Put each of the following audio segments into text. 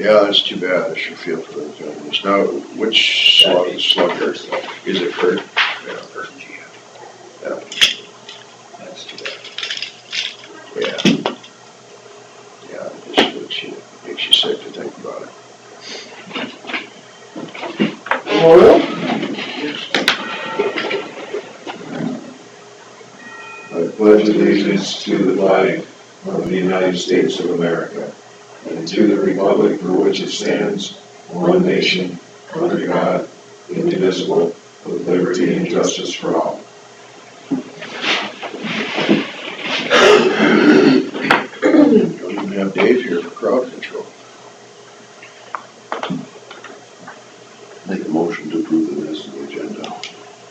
Yeah, that's too bad. I should feel for those families. Now, which slugger? Is it Kurt? Yeah, Kurt G. Yeah. That's too bad. Yeah. Yeah, it just makes you sick to think about it. Well, I pledge allegiance to the flag of the United States of America and to the republic for which it stands, one nation, under God, indivisible, with liberty and justice for all. don't even have Dave here for crowd control. Make a motion to approve the minutes of the agenda.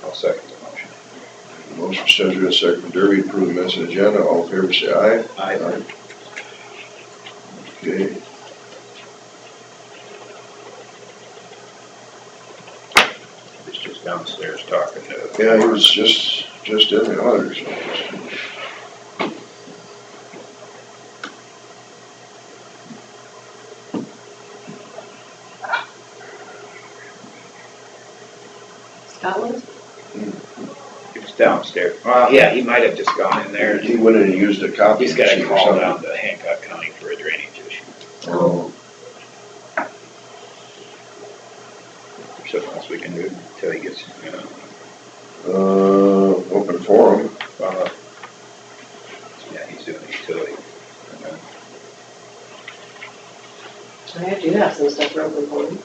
I'll second the motion. Motion for Sedgwick, second for Derby, approve the minutes and agenda. All in favor, say aye. Aye. Okay. He's just downstairs talking to. Yeah, he was just in the auditor's office. Scotland? He was downstairs. Well, yeah, he might have just gone in there. He went in and used a copy. He's got to machine or call something. down to Hancock County for a drainage issue. Oh. There's something else we can do until he gets, Open forum. yeah, he's doing the utility. I do have some stuff for open forum.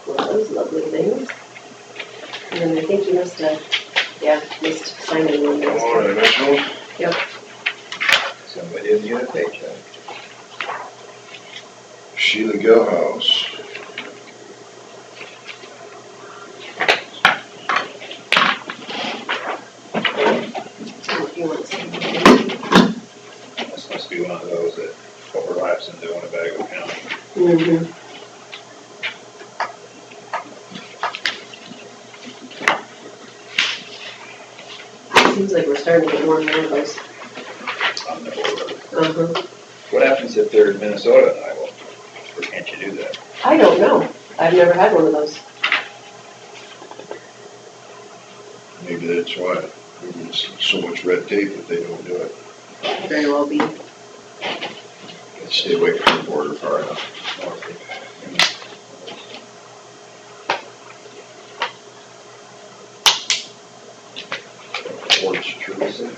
One of those lovely things. And then I think you must have, missed signing one of those. Oh, did I miss one? Yep. Somebody didn't get a paycheck. Sheila Gilhouse. If you want to sign it. This must be one of those that overlaps into Winnebago County. Mm-hmm. Seems like we're starting to get more and more of those. On the border. Uh-huh. What happens if they're in Minnesota and Iowa? Or can't you do that? I don't know. I've never had one of those. Maybe that's why. Maybe it's so much red tape that they don't do it. Very well be. Stay away from the border far enough. Orange Teresa.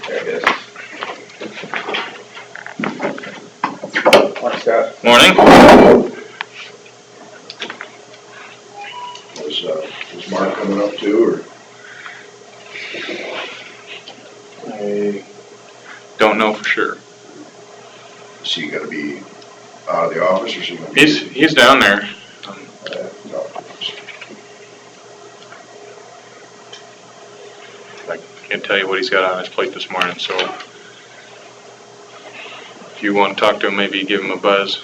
There it is. Morning, Scott. Morning. Was Mark coming up too, or? I don't know for sure. Is he gonna be out of the office, or is he gonna be? He's down there. No. I can't tell you what he's got on his plate this morning, so if you want to talk to him, maybe give him a buzz.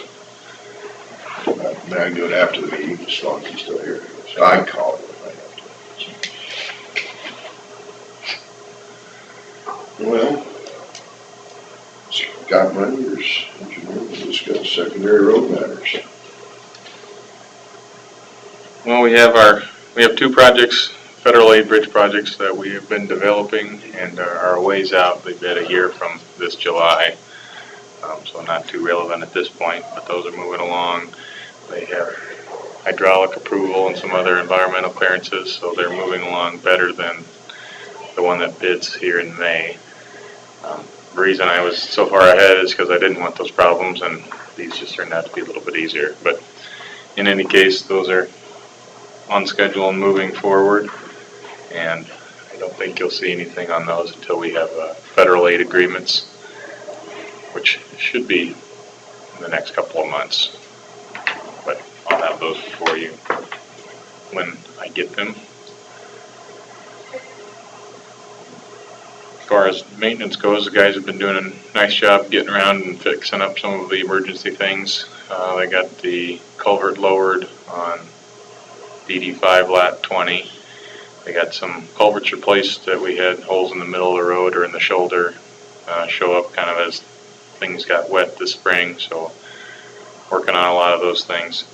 I can do it after the meeting, as long as he's still here. So I can call him if I have to. Well, Scott Rangers, engineer, will discuss secondary road matters. Well, we have two projects, federal aid bridge projects that we have been developing and are a ways out. They've been a year from this July, so not too relevant at this point, but those are moving along. They have hydraulic approval and some other environmental clearances, so they're moving along better than the one that bids here in May. The reason I was so far ahead is because I didn't want those problems, and these just turned out to be a little bit easier. But in any case, those are on schedule and moving forward, and I don't think you'll see anything on those until we have federal aid agreements, which should be in the next couple of months. But I'll have those for you when I get them. far as maintenance goes, the guys have been doing a nice job getting around and fixing up some of the emergency things. They got the culvert lowered on DD5 Lat 20. They got some culverts replaced that we had holes in the middle of the road or in the shoulder show up kind of as things got wet this spring, so working on a lot of those things.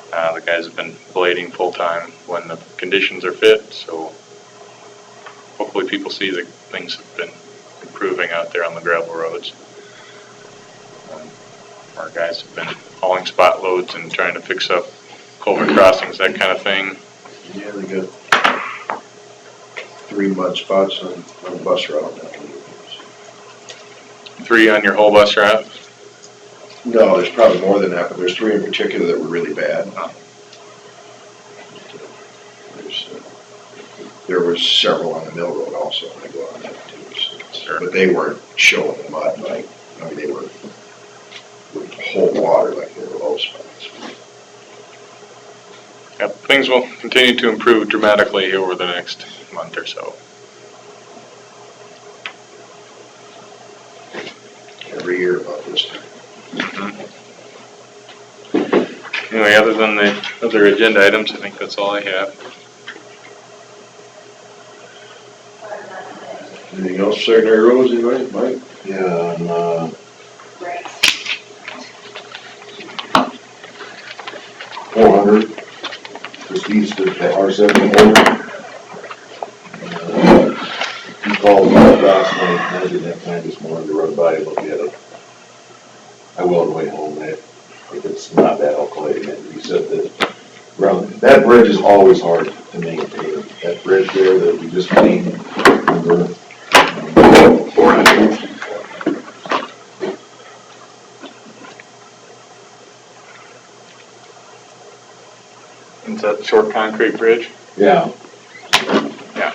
The guys have been blading full time when the conditions are fit, so hopefully people see that things have been improving out there on the gravel roads. Our guys have been hauling spot loads and trying to fix up culvert crossings, that kind of thing. Yeah, they got 3 mud spots on the bus route. 3 on your whole bus route? No, there's probably more than that, but there's 3 in particular that were really bad. There was several on the mill road also, I go on that too. So. Sure. But they weren't showing the mud like, I mean, they were whole water like they were low spots. Yep, things will continue to improve dramatically over the next month or so. Every year about this time. Anyway, other than the other agenda items, I think that's all I have. Anything else, secondary roads, anybody? Mike? Yeah, on, 400, just east of the R70 he called me last night, and I didn't have time this morning to run by and look at it. I will on the way home, if it's not bad, I'll call you again. He said that that bridge is always hard to maintain. That bridge there that we just cleaned over 400. Is that the short concrete bridge? Yeah. Yeah.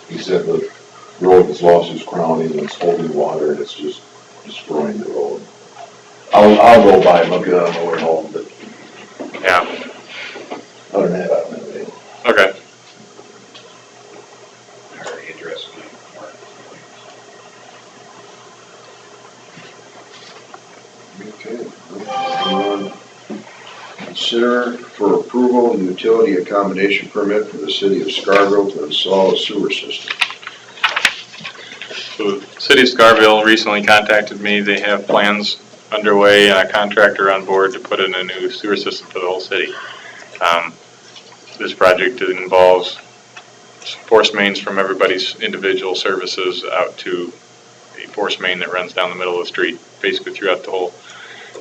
He said the road has lost its crowning and it's holding water and it's just destroying the road. I'll go by and look at it on the way home, but Yeah. other than that, I don't know anything. Okay. I already addressed Okay. Consider for approval the utility accommodation permit for the city of Scarville to install a sewer system. So the City of Scarville recently contacted me. They have plans underway and a contractor on board to put in a new sewer system for the whole city. This project involves force mains from everybody's individual services out to a force main that runs down the middle of the street, basically throughout the whole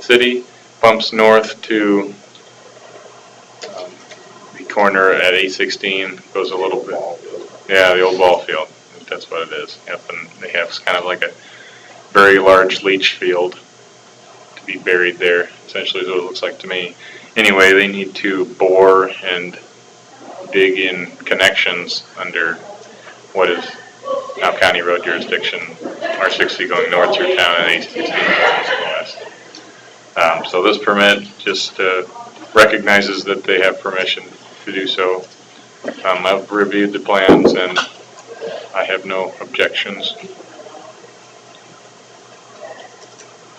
city. Pumps north to the corner at 816, goes a little bit. Yeah, the old ball field. I think that's what it is. Yep, and they have kind of like a very large leach field to be buried there. Essentially is what it looks like to me. Anyway, they need to bore and dig in connections under what is now county road jurisdiction, R60 going north through town and 816 going west. So this permit just recognizes that they have permission to do so. I've reviewed the plans and I have no objections.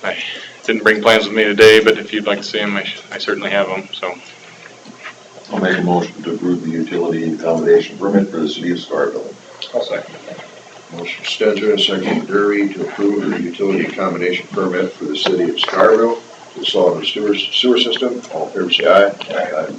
I didn't bring plans with me today, but if you'd like to see them, I certainly have them. So I'll make a motion to approve the utility accommodation permit for the city of Scarville. I'll second. Motion Stetser and second Derby to approve the utility accommodation permit for the city of Scarville to install a sewer system. All in favor, say aye. Aye.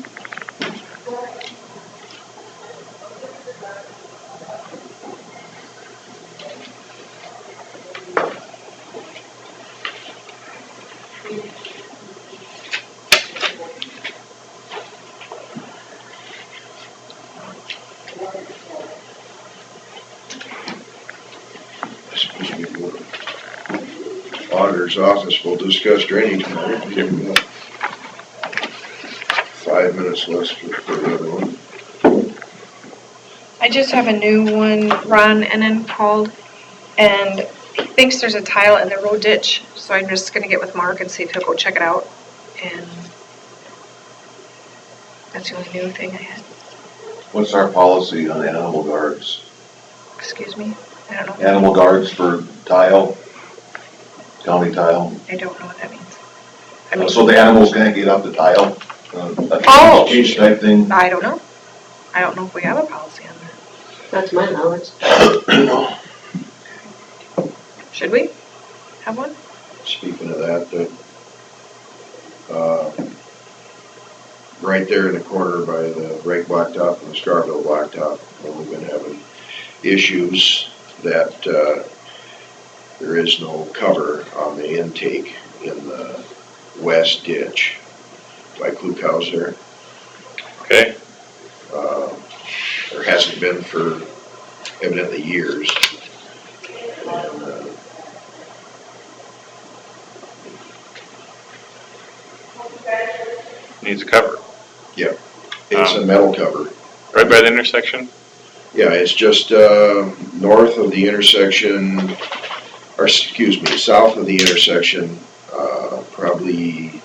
Auditor's office will discuss drainage matters. Give them 5 minutes less for the other one. I just have a new one. Ron Ennen called, and he thinks there's a tile in the road ditch, so I'm just gonna get with Mark and see if he'll go check it out. And that's the only new thing I had. What's our policy on animal guards? Excuse me? I don't know. Animal guards for tile, county tile. I don't know what that means. I mean, So the animals can't get up the tile? Oh. Cage type thing? I don't know. I don't know if we have a policy on that. Not to my knowledge. Should we have one? Speaking of that, right there in the corner by the Rake Blacktop and the Scarville Blacktop, we've been having issues that there is no cover on the intake in the west ditch by Klug House there. Okay, There hasn't been for evidently years. And, needs a cover. it's a metal cover. Right by the intersection? Yeah, it's just north of the intersection, or excuse me, south of the intersection, probably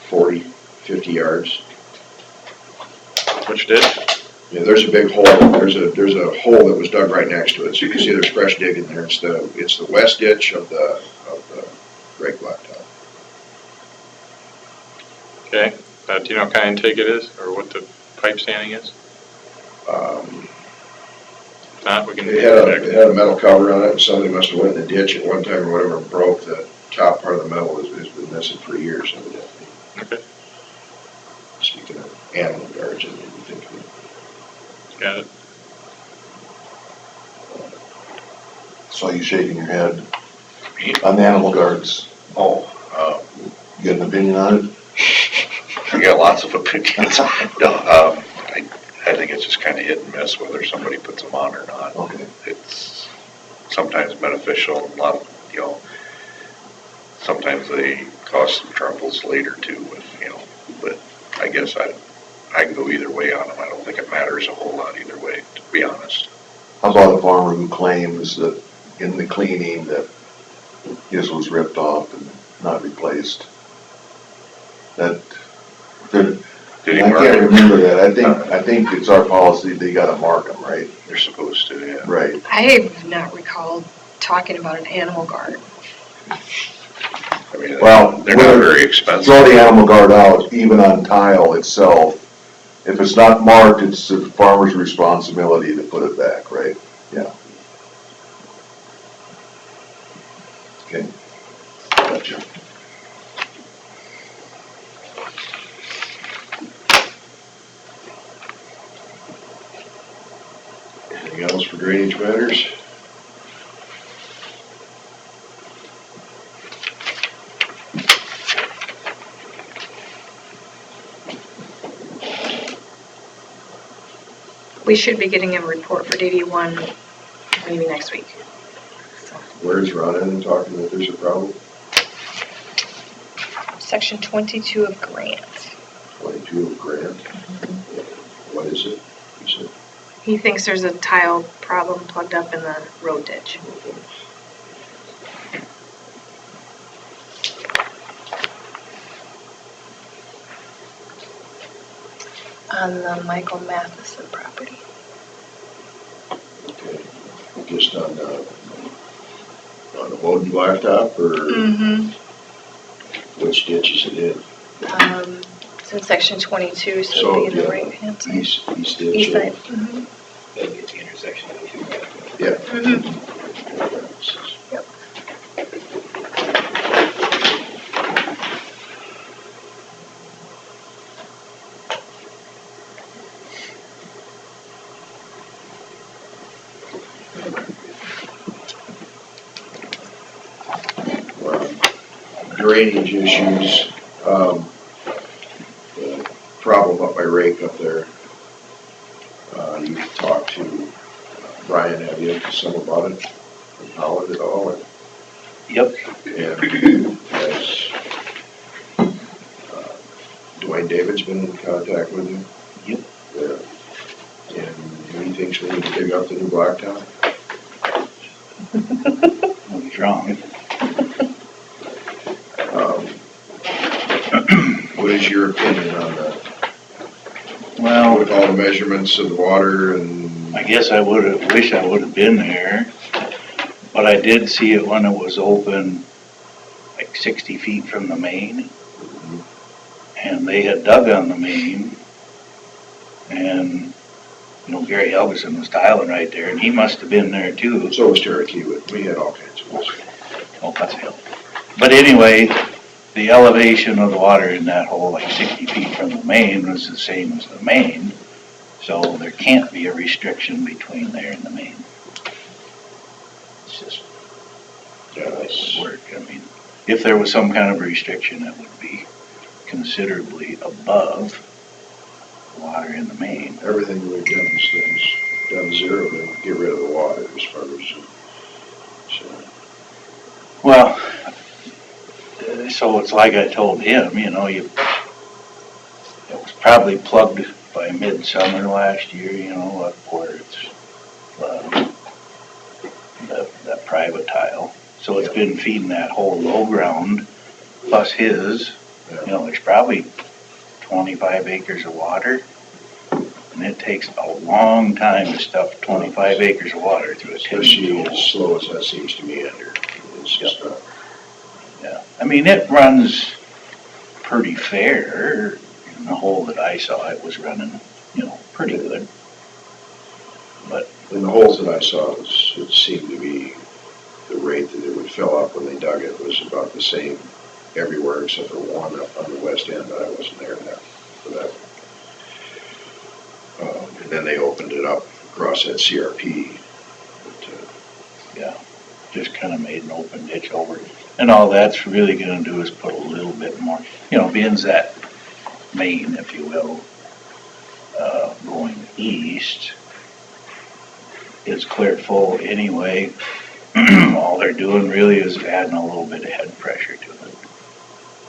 40, 50 yards. Which ditch? Yeah, there's a big hole, there's a hole that was dug right next to it, so you can see there's fresh digging there. It's the west ditch of the Great Blacktop. Okay, do you know what kind of intake it is, or what the pipe standing is? If not, we can It had check. a metal cover on it, and somebody must have went in the ditch at one time or whatever and broke the top part of the metal. It's been missing for years, evidently. Okay, Speaking of animal guards, I didn't think of it. got it. So you shaking your head on the animal guards? You got an opinion on it? I got lots of opinions. No, I think it's just kind of hit and miss whether somebody puts them on or not. Okay. It's sometimes beneficial, a lot of, sometimes they cause some troubles later too, but I guess I can go either way on them. I don't think it matters a whole lot either way, to be honest. How about a farmer who claims that in the cleaning that his was ripped off and not replaced? Did he I mark can't it? remember that. I think it's our policy, they gotta mark them, right? They're supposed to, yeah. Right. I have not recalled talking about an animal guard. I mean, Well, they're not very expensive. Throw the animal guard out, even on tile itself. If it's not marked, it's the farmer's responsibility to put it back, right? Yeah. Okay. Gotcha. Anything else for drainage matters? We should be getting a report for DD1 maybe next week. So, Where's Ron in talking that there's a problem? Section 22 of grant. 22 of grant. What is it? You said. He thinks there's a tile problem plugged up in the road ditch. On the Michael Matheson property. Okay. Just on the Bowden Blacktop, or Mm-hmm. which ditch is it in? It's in section 22, so So, it'll be in the yeah, right hand side. East ditch. East or- side. Mm-hmm. That'd be at the intersection of the two. Yeah. Mm-hmm. Yep. Drainage issues, the problem up by Rake up there. You've talked to Brian, have you, some about it, from Howard at all? Yep. And has Dwayne David's been in contact with you? Yep. Yeah. And he thinks we need to dig up the new blacktop? He's wrong. What is your opinion on that? Well, With all the measurements of the water and I guess I wish I would've been there, but I did see it when it was open, like 60 feet from the main. And they had dug on the main, and, Gary Helgeson was tiling right there, and he must have been there too. So was Terry Kiewit. We had all kinds of those. Oh, that's him. But anyway, the elevation of the water in that hole, like 60 feet from the main, was the same as the main. So there can't be a restriction between there and the main. It's just, Yeah, that's, work. I mean, if there was some kind of restriction, it would be considerably above the water in the main. everything we've done is done zero to get rid of the water as far as, so. Well, so it's like I told him, it was probably plugged by midsummer last year, up where it's, that private tile. So it's been feeding that whole low ground plus his, there's probably 25 acres of water. And it takes a long time to stuff 25 acres of water through a 10-inch Especially hole. as slow as that seems to me under. It's just, Yeah, I mean, it runs pretty fair. In the hole that I saw, it was running, pretty good. But in the holes that I saw, it seemed to be the rate that it would fill up when they dug it was about the same everywhere except for one up on the west end, but I wasn't there for that. And then they opened it up across that CRP. But, just kind of made an open ditch over it. And all that's really gonna do is put a little bit more, being that main, if you will, going east, is clear full anyway. All they're doing really is adding a little bit of head pressure to it.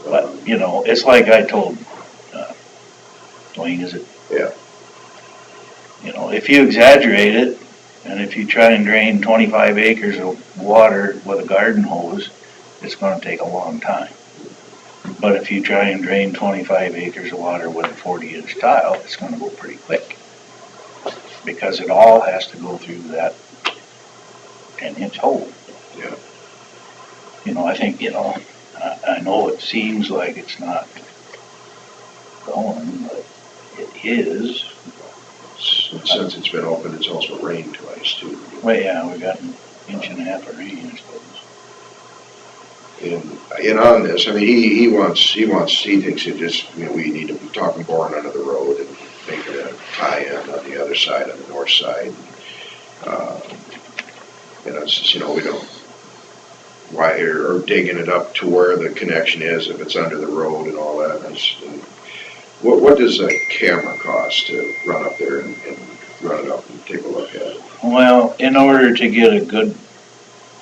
But, it's like I told, Dwayne, is it? Yeah. If you exaggerate it, and if you try and drain 25 acres of water with a garden hose, it's gonna take a long time. But if you try and drain 25 acres of water with a 40-inch tile, it's gonna go pretty quick. Because it all has to go through that 10-inch hole. Yeah. I think, I know it seems like it's not going, but it is. Since it's been open, it's also rained twice too. Well, yeah, we got an inch and a half of rain, I suppose. And on this, I mean, he thinks it just, we need to be talking boring under the road and making a tie-in on the other side, on the north side. It's just, we don't, why, or digging it up to where the connection is if it's under the road and all that. What does a camera cost to run up there and run it up and take a look at it? Well, in order to get a good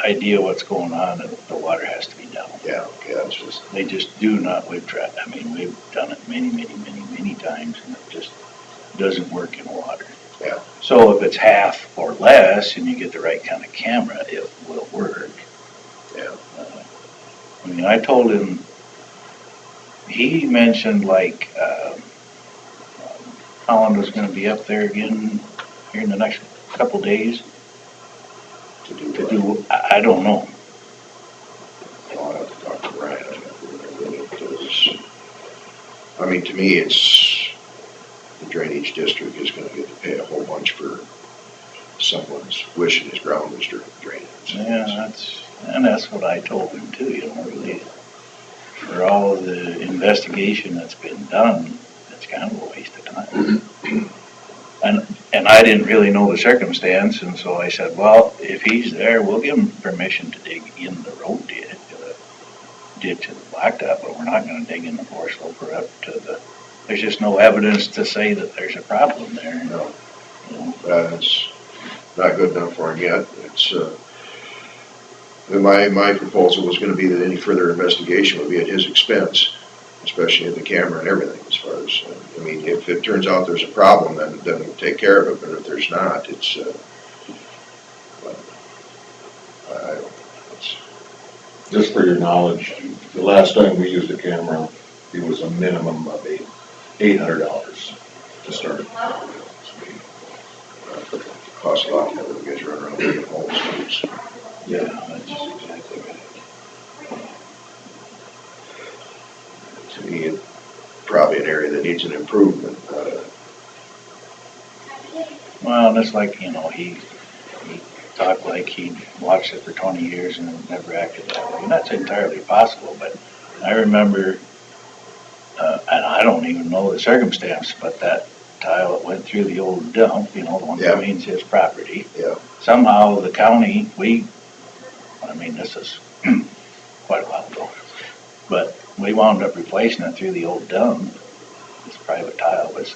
idea what's going on, the water has to be down. Yeah, it's just, They just do not whip track. I mean, we've done it many times, and it just doesn't work in water. Yeah. So if it's half or less, and you get the right kind of camera, it will work. Yeah. I mean, I told him, he mentioned like, Holland was gonna be up there again here in the next couple days. I don't know. I'll have to talk to Brian. I mean, to me, it's, the drainage district is gonna get to pay a whole bunch for someone's wishing his ground was drained. Yeah, that's what I told him too, really. For all of the investigation that's been done, it's kind of a waste of time. And I didn't really know the circumstance, and so I said, well, if he's there, we'll give him permission to dig in the road ditch of the blacktop, but we're not gonna dig in the forest slope or up to there's just no evidence to say that there's a problem there. No. It's not good enough for him yet. It's, my proposal was gonna be that any further investigation would be at his expense, especially at the camera and everything as far as, I mean, if it turns out there's a problem, then we'll take care of it, but if there's not, it's, Just for your knowledge, the last time we used a camera, it was a minimum of $800 to start. Costs a lot more when you guys run around digging holes. Yeah, that's exactly right. To me, it's probably an area that needs an improvement. Well, and it's like, you know, he talked like he'd watched it for 20 years and never acted that way. And that's entirely possible, but I remember, and I don't even know the circumstance, but that tile that went through the old dump, you know, the one Yeah. that means his property. Yeah. Somehow the county, this is quite a while ago, but we wound up replacing it through the old dump. This private tile was,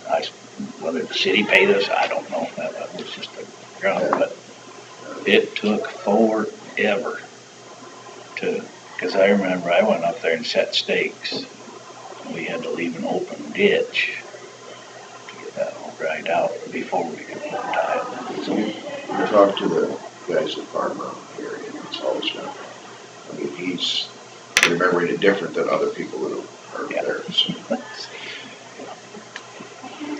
whether the city paid us, I don't know. That was just a ground, but it took forever because I remember I went up there and set stakes. We had to leave an open ditch to get that all dried out before we could put the tile in. So, I talked to the guys at Farm around here, and it's always been, I mean, he's remembering it different than other people that are there. So.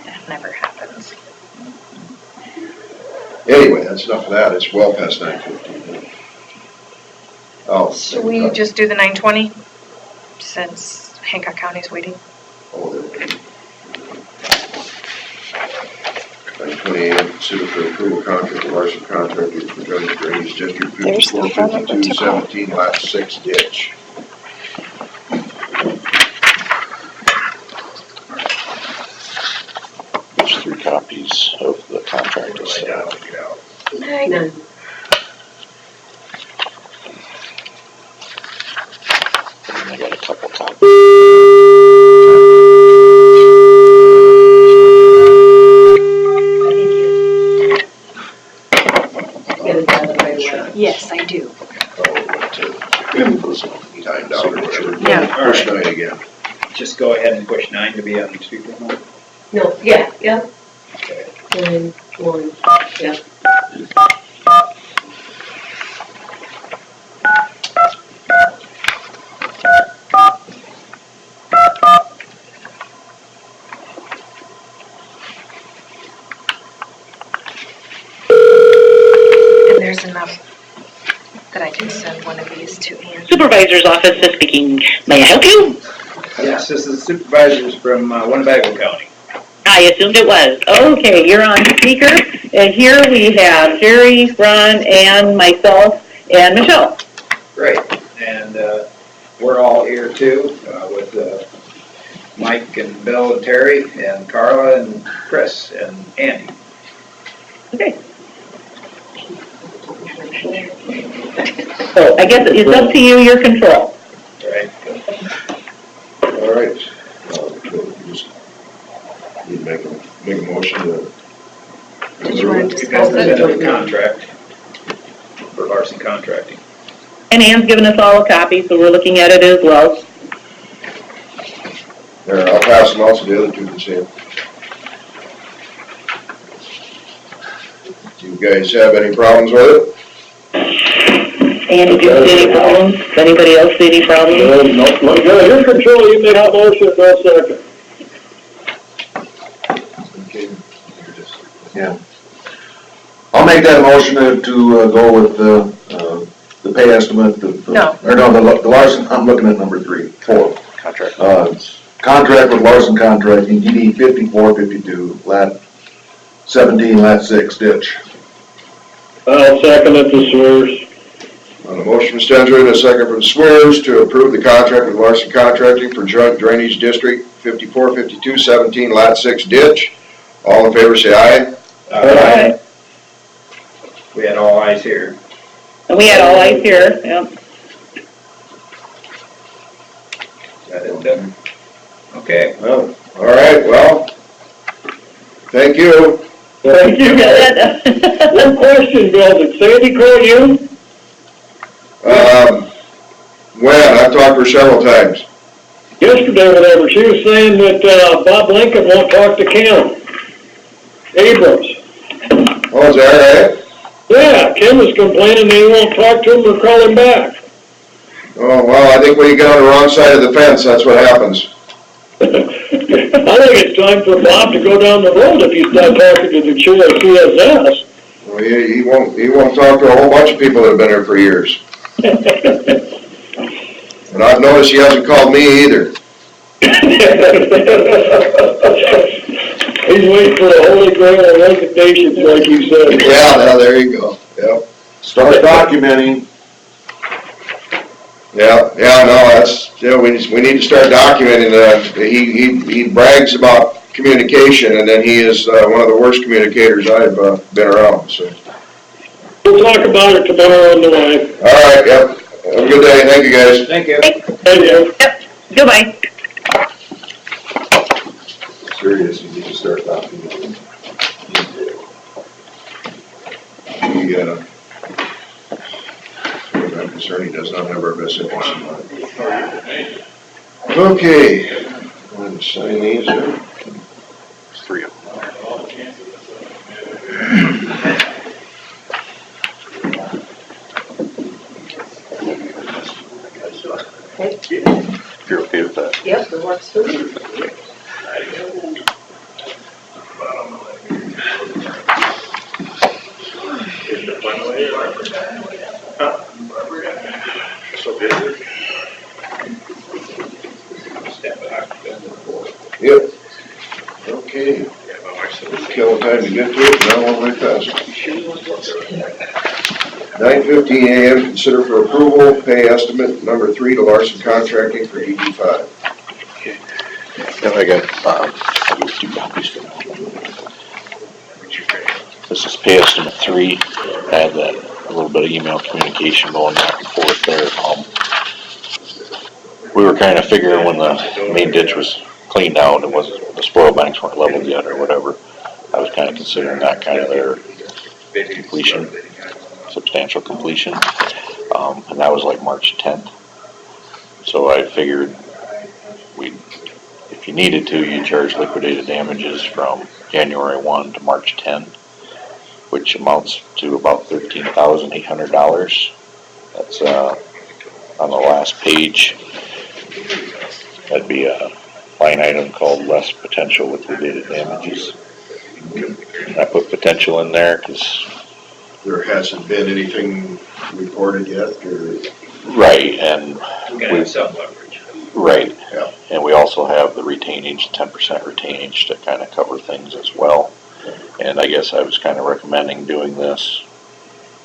That never happens. Anyway, that's enough of that. It's well past 9:15. Oh. Should we just do the 9:20 since Hancock County's waiting? Oh, they're 9:20 a.m. Consider for approval contract with Larson Contractors for Joint Drainage District There's the phone number to call. 545217 Lot 6 ditch. There's 3 copies of the contract. Get out. None. And I got a couple copies. Get it out of the way. Yes, I do. Timed out or whatever. Yeah. Push 9 again. Just go ahead and push 9 to be on the speakerphone. No, yeah, Okay. 9, 1, yeah. And there's enough that I can send one of these to Ann. Supervisor's office is speaking. May I help you? Yes, this is supervisors from Winnebago County. I assumed it was. Okay, you're on speaker. And here we have Jerry, Ron, Ann, myself, and Michelle. Great. And we're all here too with Mike and Bill and Terry and Carla and Chris and Andy. Okay. So I guess it's up to you, your control. Right. All right. Just need to make a motion to. Did you want to discuss Send it? the contract for Larson Contracting. And Ann's given us all a copy, so we're looking at it as well. There, I'll pass them out so the other two can see them. Do you guys have any problems with it? Andy, do you see any problems? Does anybody else see any problems? No, look good. Your control, you made that motion for a second. Yeah. I'll make that motion to go with the pay estimate. No. Or no, the Larson, I'm looking at number 4. Contract. Contract with Larson Contracting, DD 5452, lat 17, lat 6 ditch. I'll second it, the Swears. On the motion, Mr. Stenser, and a second from Swears to approve the contract with Larson Contracting for Joint Drainage District 545217 Lot 6 ditch. All in favor, say aye. Aye. We had all eyes here. And we had all eyes here, yep. Is that it then? Okay. Well, all right, well, thank you. Thank you. One question, Bill, did Sandy call you? When? I've talked to her several times. Yesterday or whatever, she was saying that Bob Lincoln won't talk to Kim Abrams. Oh, is that right? Yeah, Kim was complaining that he won't talk to him or call him back. Oh, well, I think when you get on the wrong side of the fence, that's what happens. I think it's time for Bob to go down the road if he's not talking to the chair of CSS. Well, he won't talk to a whole bunch of people that have been there for years. And I've noticed he hasn't called me either. He's waiting for the Holy Grail of recommendations, like you said. Yeah, there you go, yep. Start documenting. Yeah, no, we need to start documenting that. He brags about communication, and then he is, one of the worst communicators I've, been around, so. We'll talk about it tomorrow on the line. All right, yep, have a good day, thank you guys. Thank you. Thank you. Yep, goodbye. Serious, you need to start documenting. He, as far as I'm concerned, he does not have our best interest in mind. Okay, want to sign these there? There's 3 of them. Okay, If you're okay with that. yep, it works for me. So busy. Yep. Okay. Killing time to get to it, now on my task. 9:15 a.m., consider for approval, pay estimate number 3 to Larson Contracting for ED5. Yeah, I got, 2 copies for now. This is pay estimate 3. I had a little bit of email communication going back and forth there. We were kind of figuring when the main ditch was cleaned out, the spoil banks weren't leveled yet or whatever. I was kind of considering that kind of their completion, substantial completion. And that was like March 10th. So I figured if you needed to, you'd charge liquidated damages from January 1 to March 10, which amounts to about $13,800. That's on the last page. That'd be a line item called less potential liquidated damages. I put potential in there because There hasn't been anything reported yet, or? right, and We can have some leverage. right, Yeah. and we also have the retainage, 10% retainage to kind of cover things as well. And I guess I was kind of recommending doing this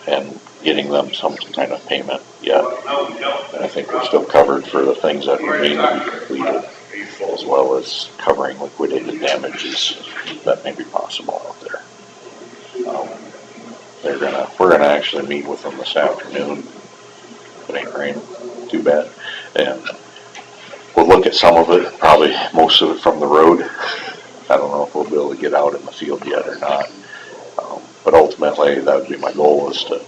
and getting them some kind of payment yet. And I think we're still covered for the things that remain to be completed, as well as covering liquidated damages that may be possible out there. We're gonna actually meet with them this afternoon. If it ain't raining too bad, and we'll look at some of it, probably most of it from the road. I don't know if we'll be able to get out in the field yet or not. But ultimately, that would be my goal, is to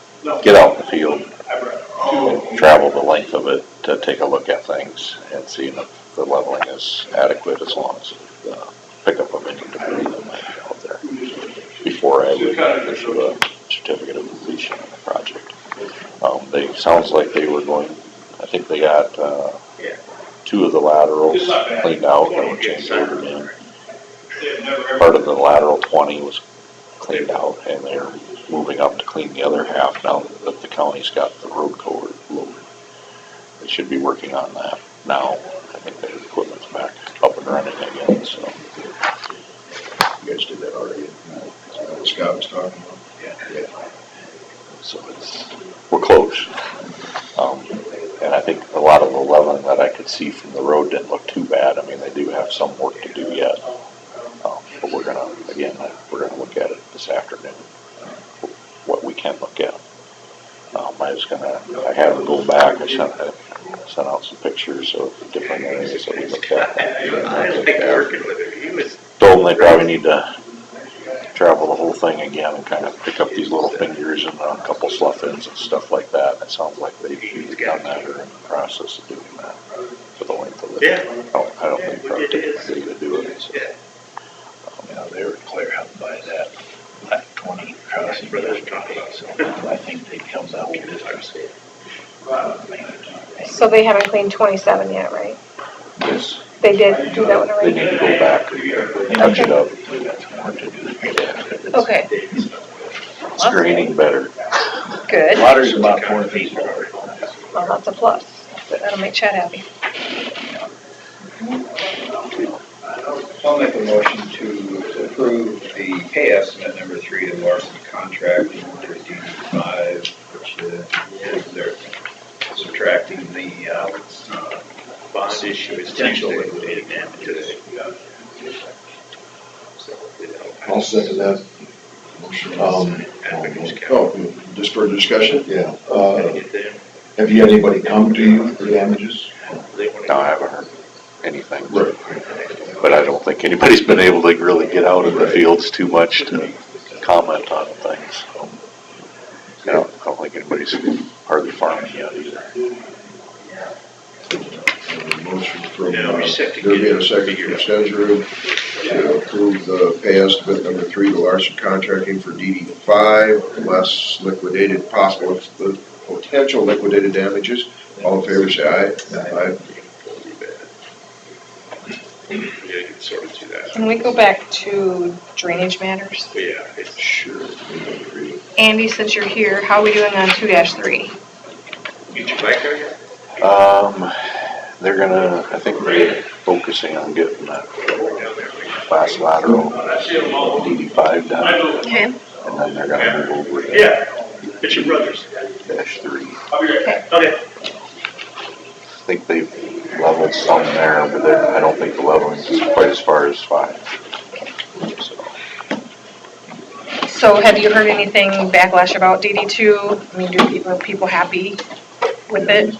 get out in the field and travel the length of it to take a look at things and see if the leveling is adequate, as long as the pickup of any debris that might be out there, before I would issue a certificate of completion on the project. Sounds like they were going, I think they got 2 of the laterals cleaned out that were changed ordered in. Part of the lateral 20 was cleaned out, and they're moving up to clean the other half now that the county's got the road cover loaded. They should be working on that now. I think their equipment's back up and running again, so. You guys did that already? Scott was talking about? Yeah. So we're close. And I think a lot of the leveling that I could see from the road didn't look too bad. I mean, they do have some work to do yet. But we're gonna look at it this afternoon, what we can look at. I had them go back, I sent out some pictures of different areas that we looked at. I like working with him. He was. Told them they probably need to travel the whole thing again and kind of pick up these little fingers and a couple slough-ins and stuff like that. And it sounds like they've done that or in the process of doing that for the length of it. Yeah. I don't think probably typically to do it. So. They were clear out by that 20 crossing yesterday, so I think they'd come down to this. So they haven't cleaned 27 yet, right? Yes. They did do that one They already? need to go back and touch it up. We got some work to do. Okay. It's draining better. Good. Water's about 4 feet lower. Well, that's a plus. That'll make Chad happy. I'll make a motion to approve the pay estimate number 3 to Larson Contracting for DD5, which is they're subtracting the bond issue, potential liquidated damages. I'll second that. Just for discussion? Yeah, have you had anybody come to you for damages? No, I haven't heard anything. Right. But I don't think anybody's been able to really get out in the fields too much to comment on things. So, I don't think anybody's hardly farming yet either. Motion from, there being a second from Sedgwick to approve the pay estimate number 3 to Larson Contracting for DD5, less liquidated possible, potential liquidated damages. All in favor, say aye. Aye. Can we go back to drainage matters? Yeah, sure. Andy, since you're here, how are we doing on 2-3? Get your bike there yet? They're gonna, I think they're focusing on getting that last lateral DD5 done, Okay. and then they're gonna move over to It's your brother's. -3. Okay. I think they've leveled some there, but I don't think the leveling is quite as far as 5. So have you heard anything backlash about DD2? I mean, are people happy with it?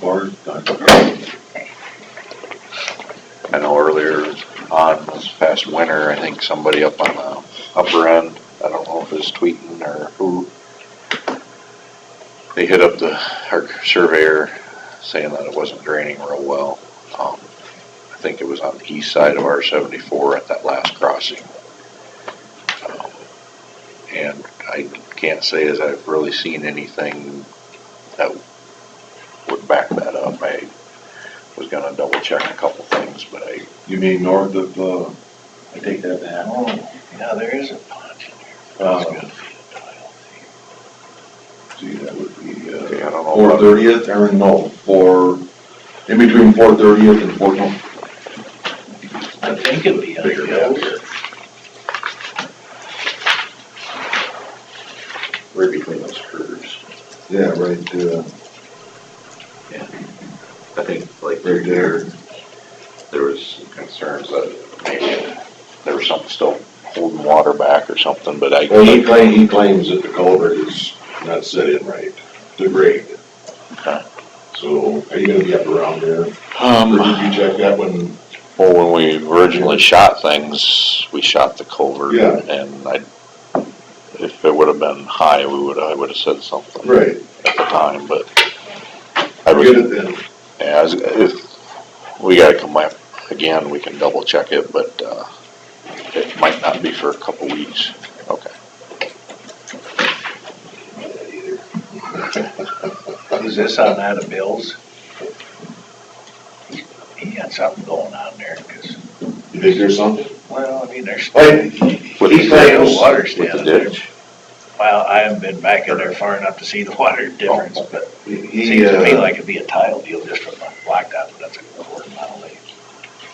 I know earlier on this past winter, I think somebody up on the upper end, I don't know if it was Tweeton or who, they hit up our surveyor saying that it wasn't draining real well. I think it was on the east side of R-74 at that last crossing. And I can't say as I've really seen anything that would back that up. I was gonna double check a couple things, but You mean north of, I take that back. Oh, yeah, there is a punch in here. Uh, It's gonna be a tile see, that would be, I don't know. 430th, or no, in between 430th and 420. thing. I think it'd be Bigger under hill. Right between those curves. Yeah, right, I think like right there. there was some concerns that maybe there was something still holding water back or something, but Well, he claims that the culvert is not set in right, the grade. Okay. So, are you gonna be up around there? Or did you check that one? Well, when we originally shot things, we shot the culvert. Yeah. And if it would have been high, I would have said something. Right. At the time, but Get it then. yeah, if we gotta come back again, we can double check it, but, it might not be for a couple weeks. Okay. Is this on that of Bill's? He got something going on there, because, You think there's something? well, I mean, there's, With He the claims, water with stand the there. ditch. Well, I haven't been back in there far enough to see the water difference, but it he, seems to me like it'd be a tile deal just from the blacktop, but that's a quarter mile away.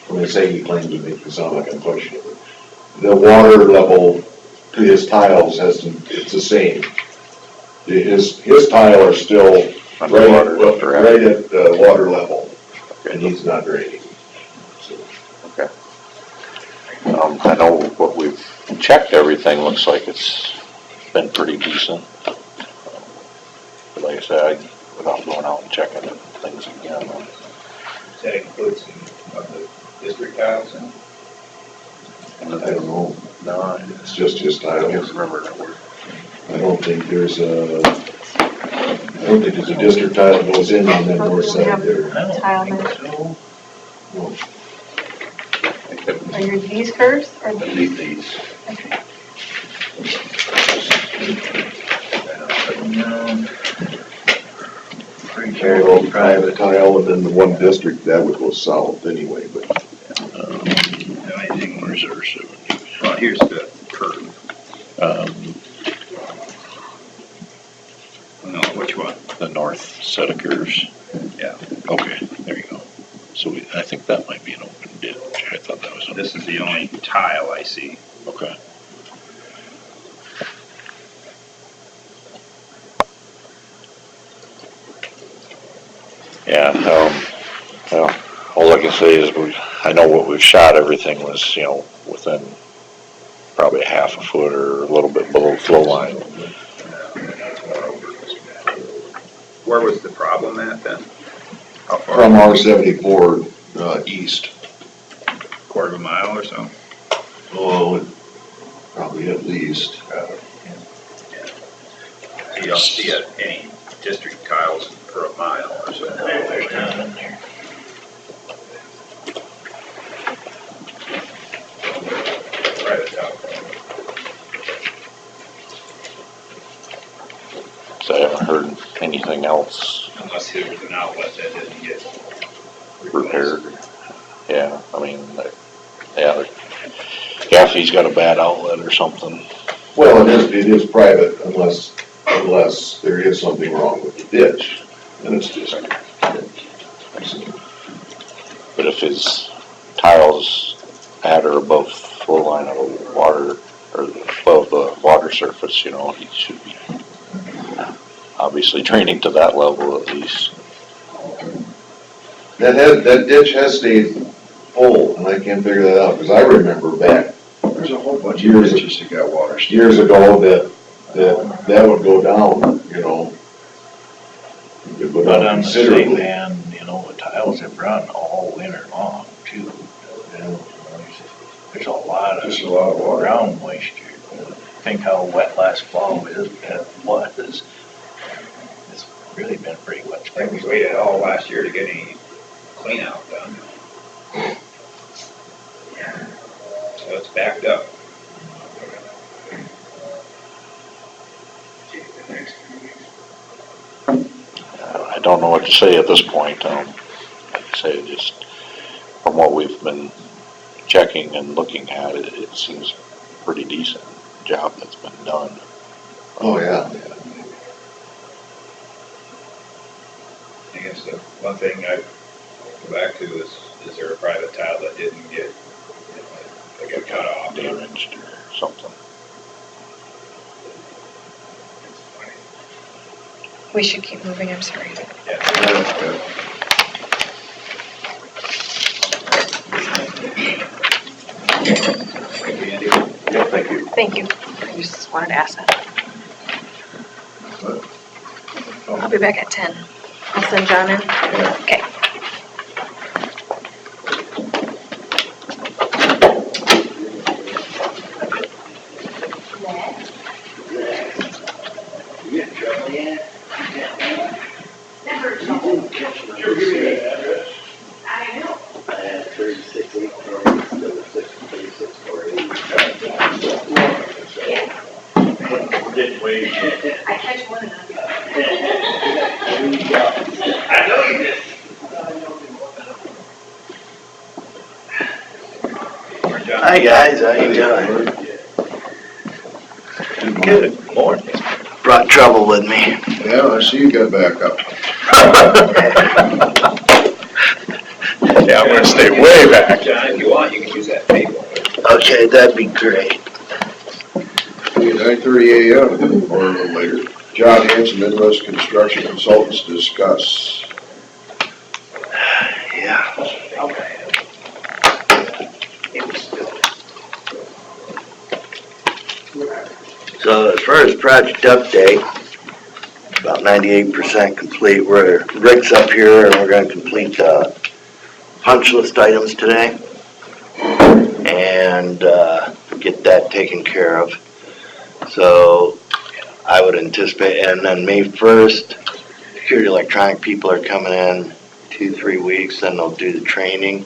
when I say he claims to make it sound like I'm pushing it, the water level to his tiles it's the same. His tile are still Underwater, right at the water level, and he's not draining. So, Okay. I know what we've checked, everything looks like it's been pretty decent. But like I said, without going out and checking things again. Does that include some of the district tiles and? I don't know, No, it's just his I tile. can't remember that word. I don't think there's a district tile that goes in on that north side there. I don't Tile think there. so. No. Are your these curves or I these? need these. No. Pretty Very sure. old private tile, and then the one district, that would go south anyway, but Where's our 70? Well, here's the curve. north set of curves? Yeah. Okay, there you go. So I think that might be an open ditch. I thought that was. This is the only tile I see. Okay. Yeah, well, all I can say is I know what we've shot, everything was, within probably a half a foot or a little bit below flow line. Where was the problem at then? How far? From R-74 east. Quarter of a mile or so? Oh, probably at least. You don't see any district tiles for a mile or so. There's none in there. Private tile. So I haven't heard anything else Unless there was an outlet that didn't get repaired. Yeah, I mean, Gaffney's got a bad outlet or something. Well, it is private unless there is something wrong with the ditch, and it's just. But if his tiles at or above flow line of the water, or above the water surface, he should be obviously draining to that level at least. That ditch has stayed full, and I can't figure that out, because I remember back There's a whole bunch of ditches that got water. years ago that would go down, It could go But down on the same considerably. hand, the tiles have run all winter long too. There's a lot Just a lot of of water. ground moisture. Think how wet last fall was. It's really been pretty wet I think spring. we waited all last year to get any clean out done. So it's backed up. I don't know what to say at this point. Like I say, just from what we've been checking and looking at, it seems pretty decent job that's been done. Oh, yeah. I guess the one thing I go back to is there a private tile that didn't get, that got cut off? Damaged or something. We should keep moving, I'm sorry. Yeah, thank you. Thank you. I just wanted to ask that. I'll be back at 10. I'll send John in. Okay. I catch one enough. I know you did. Hi guys, how you doing? Good morning. Brought trouble with me. Yeah, I see you got back up. Yeah, I'm gonna stay way back. John, if you want, you can use that table. Okay, that'd be great. 9:30 a.m. or a little later. John Hanson, Midwest Construction Consultants, discuss. Yeah. So as far as project update, about 98% complete. Rick's up here and we're gonna complete punch list items today and get that taken care of. So I would anticipate, and then May 1st, security electronic people are coming in 2-3 weeks, then they'll do the training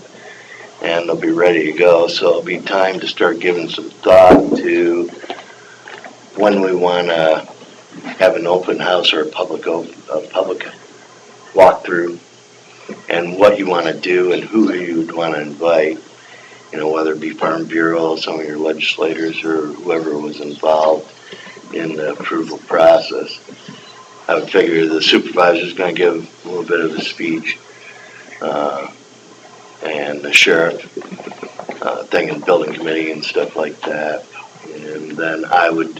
and they'll be ready to go. So it'll be time to start giving some thought to when we want to have an open house or a public walkthrough and what you want to do and who you'd want to invite, whether it be Farm Bureau, some of your legislators or whoever was involved in the approval process. I would figure the supervisor's gonna give a little bit of a speech, and the sheriff, thing in building committee and stuff like that. And then I would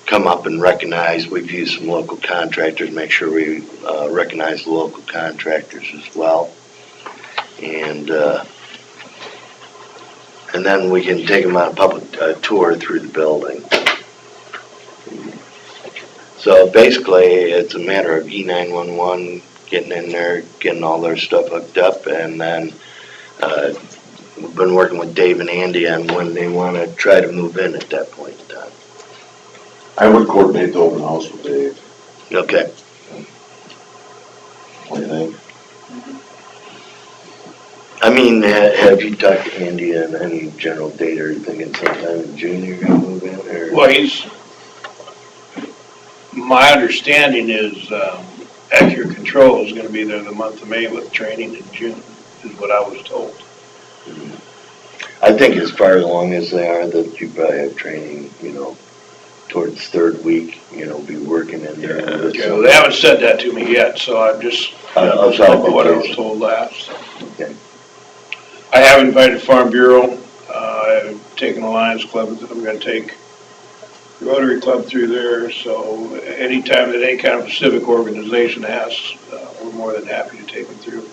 come up and recognize, we've used some local contractors, make sure we, recognize the local contractors as well. And then we can take them on a public tour through the building. So basically, it's a matter of E911 getting in there, getting all their stuff hooked up, and then we've been working with Dave and Andy on when they want to try to move in at that point in time. I would coordinate the open house with Dave. Okay. What do you think? I mean, have you talked to Andy on any general date, or are you thinking sometime in June you're gonna move in, or? Well, my understanding is, Accurate Control is gonna be there the month of May with training in June, is what I was told. I think as far along as they are, that you probably have training, towards third week, be working in there. with Yeah, some- they haven't said that to me yet, so I'm just, I'll talking talk about to what I was Jason. told last. Okay. I have invited Farm Bureau, I've taken the Lions Club, I'm gonna take Rotary Club through there, so anytime that any kind of civic organization asks, we're more than happy to take them through.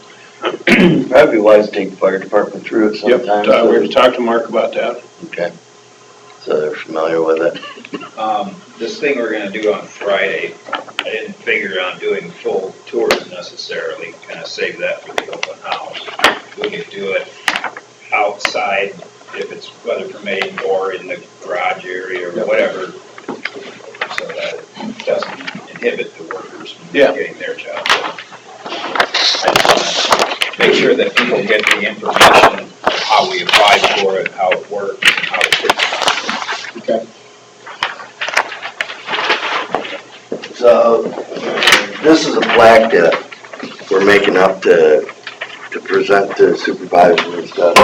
Probably be wise to take the fire department through it Yep, sometime. we're so- gonna talk to Mark about that. Okay. So they're familiar with it. This thing we're gonna do on Friday, I didn't figure on doing full tours necessarily, kind of save that for the open house. We could do it outside if it's weather permitting, or in the garage area or whatever, so that it doesn't inhibit the workers from getting their job done. I just want to make sure that people get the information of how we apply for it, how it works, and how it fits. Okay. So, this is a plaque that we're making up to present to supervisors and stuff.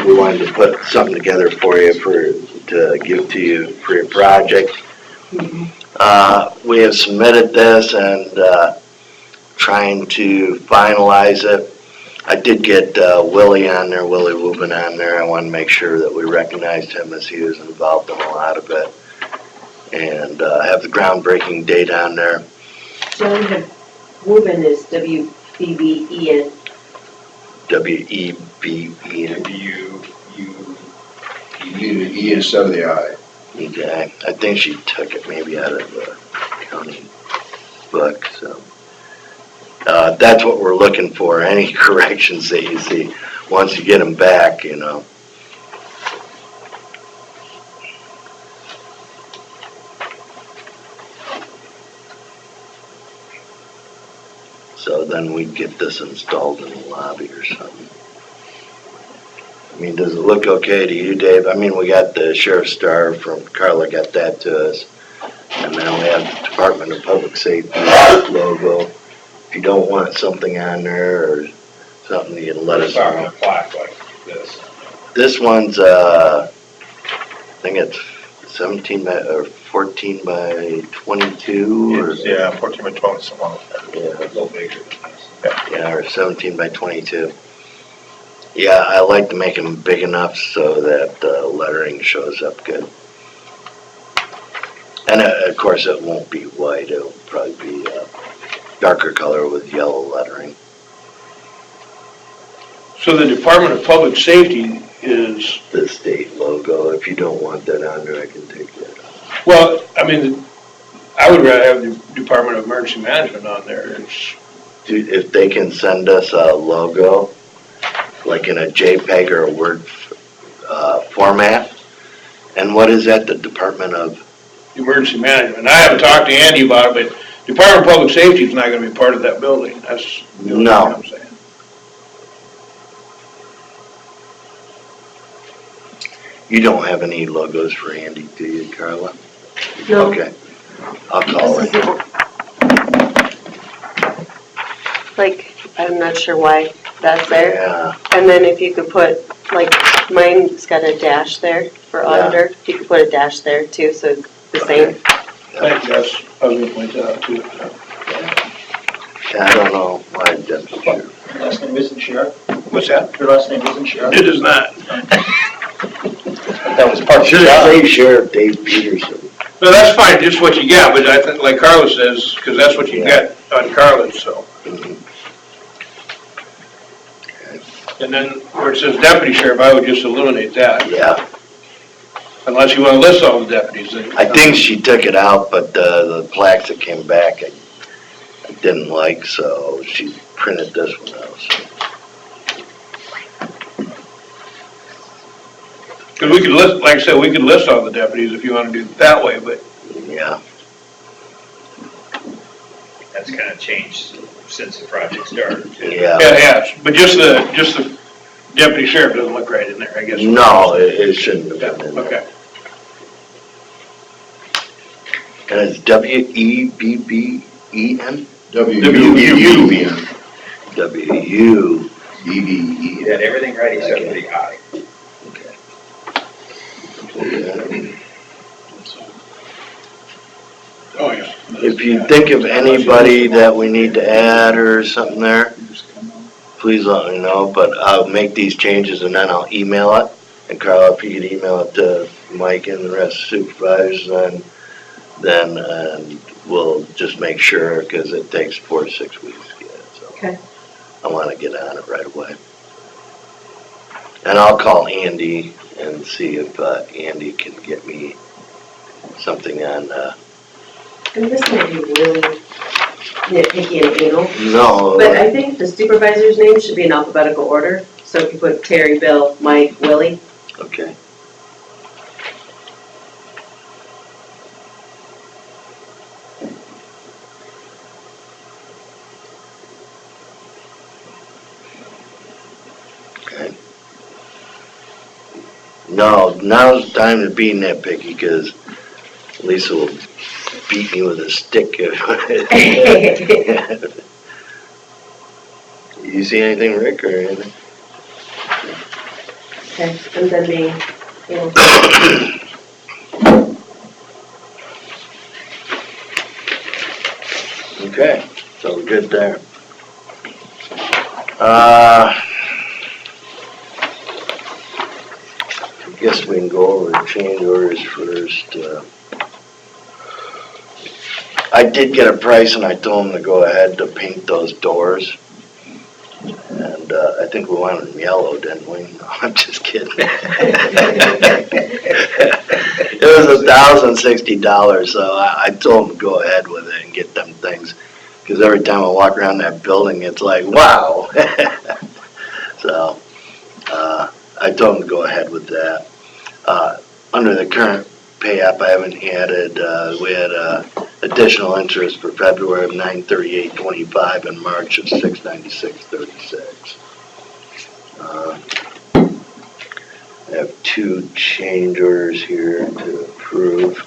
We wanted to put something together for you to give to you for your project. We have submitted this and trying to finalize it. I did get Willie on there, Willie Wubin on there. I wanted to make sure that we recognized him as he was involved in a lot of it. And have the groundbreaking date on there. John, Wubin is W-B-B-E-N. W-E-B-E-N. You need an E instead of the I. Okay, I think she took it maybe out of the county book, so. That's what we're looking for, any corrections that you see, once you get them back, So then we'd get this installed in the lobby or something. I mean, does it look okay to you, Dave? I mean, we got the Sheriff's Star from Carla, got that to us. And then we have the Department of Public Safety logo. If you don't want something on there or something, you can let us Talking know. a plaque like this. This one's, I think it's 17 by, or 14 by 22 or. Yeah, 14 by 12, something like that. Yeah. A little bigger than this. Yeah, or 17 by 22. Yeah, I like to make them big enough so that the lettering shows up good. And of course, it won't be white, it'll probably be a darker color with yellow lettering. So the Department of Public Safety is, The state logo, if you don't want that on there, I can take that off. well, I mean, I would rather have the Department of Emergency Management on there. Dude, if they can send us a logo, like in a JPEG or a Word format, and what is that, the Department of? Emergency Management. I haven't talked to Andy about it, but Department of Public Safety is not gonna be part of that building. That's the only thing No. I'm saying. You don't have any logos for Andy, do you, Carla? No. Okay, I'll call This her. isn't, like, I'm not sure why that's there. Yeah, And then if you could put, like, mine's got a dash there for auditor. If you could put a dash there too, so it's the same. I think that's I was gonna point that out too. I don't know why deputy sheriff. Last name isn't Sheriff? What's that? Your last name isn't Sheriff? It is not. That was part of the Should job. say Sheriff Dave Peterson. No, that's fine, just what you got, but I think, like Carla says, because that's what you got on Carla's, so. And then where it says deputy sheriff, I would just eliminate that, Yeah, unless you want to list all the deputies. Then. I think she took it out, but the plaques that came back, I didn't like, so she printed this one out. So. Because we could list, like I said, we could list all the deputies if you want to do it that way, but Yeah, That's kind of changed since the project started, too. yeah. yeah, but just the deputy sheriff doesn't look right in there, I guess. No, it shouldn't have been in there. Okay. And it's W-E-B-B-E-N? W-U-B-N. W-U-E-B-E-N. You had everything right except for the I. Oh, yeah. If you think of anybody that we need to add or something there, please let me know, but I'll make these changes and then I'll email it. And Carl, if you could email it to Mike and the rest of the supervisors, then we'll just make sure, because it takes 4 to 6 weeks to get it, so. Okay. I want to get on it right away. And I'll call Andy and see if Andy can get me something on, And this may be really nitpicky and anal, no, but I think the supervisor's name should be in alphabetical order. So if you put Terry, Bill, Mike, Willie, okay. Okay. No, now's the time to be nitpicky, because Lisa will beat me with a stick. You see anything, Rick, or anything? okay, and then the, Okay, so we're good there. I guess we can go over the change orders first. I did get a price and I told them to go ahead to paint those doors. And I think we wanted them yellow, didn't we? No, I'm just kidding. It was $1,060, so I told them to go ahead with it and get them things. Because every time I walk around that building, it's like, wow. So I told them to go ahead with that. Under the current pay app, I haven't added, we had additional interest for February of $938.25 and March of $696.36. I have 2 change orders here to approve.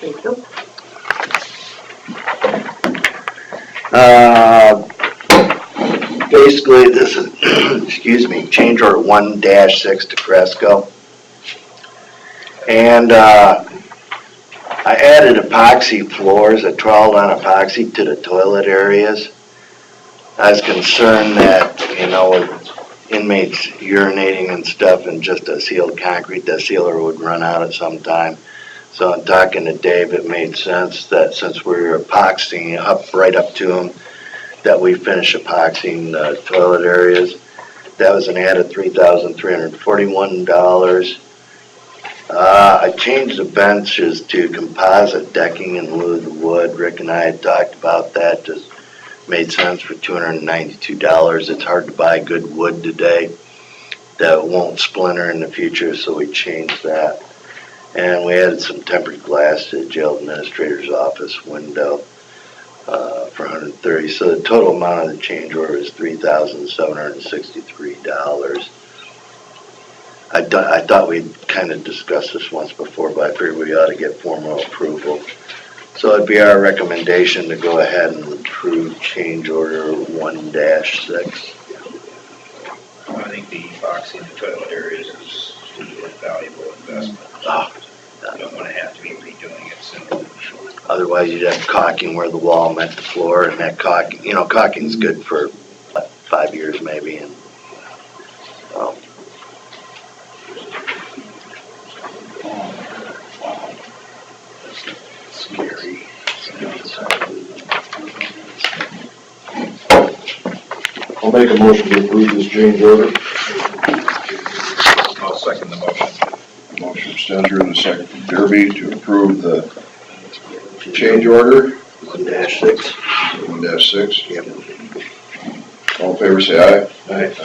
there you go. Basically, this is, excuse me, change order 1-6 to Cresco. And I added epoxy floors, a 12-on epoxy to the toilet areas. I was concerned that, with inmates urinating and stuff and just a sealed concrete, that sealer would run out at some time. So in talking to Dave, it made sense that since we're epoxying right up to them, that we finish epoxying the toilet areas. That was an added $3,341. I changed the benches to composite decking in lieu of the wood. Rick and I had talked about that. Just made sense for $292. It's hard to buy good wood today that won't splinter in the future, so we changed that. And we added some tempered glass to the jail administrator's office window for $130. So the total amount of the change order is $3,763. I thought we'd kind of discussed this once before, but I figured we ought to get formal approval. So it'd be our recommendation to go ahead and approve change order 1-6. I think the epoxy in the toilet areas is a valuable investment. Oh, You don't want to have to be redoing it soon. otherwise you'd have caulking where the wall met the floor, and that caulking, caulking's good for what, 5 years maybe, and Scary. I'll make a motion to approve this change order. I'll second the motion. Motion from Stenger and a second from Derby to approve the change order 1-6. 1-6. Yep. All in favor, say aye. Aye.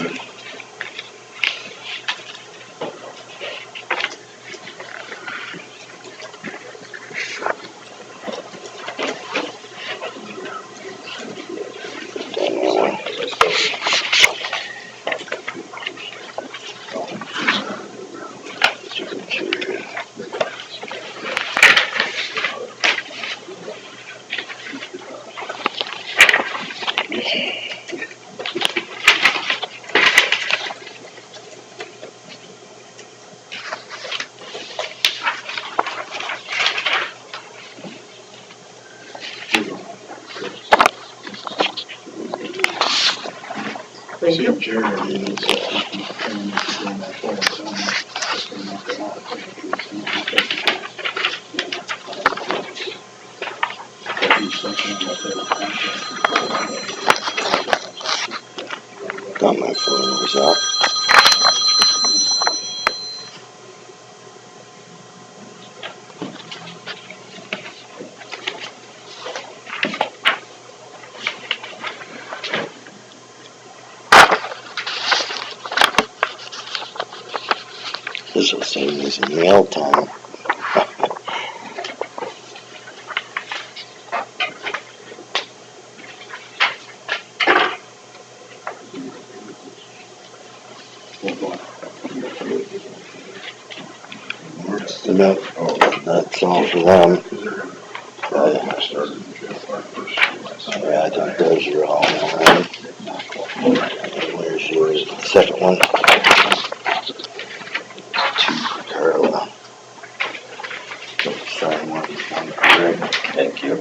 Thank you. Got my phone was up. This is the same as mail time. No, that's all for them. Yeah, I think those are all mine. Where's yours? The second one? 2 for Carla. Sign one for Rick. Thank you.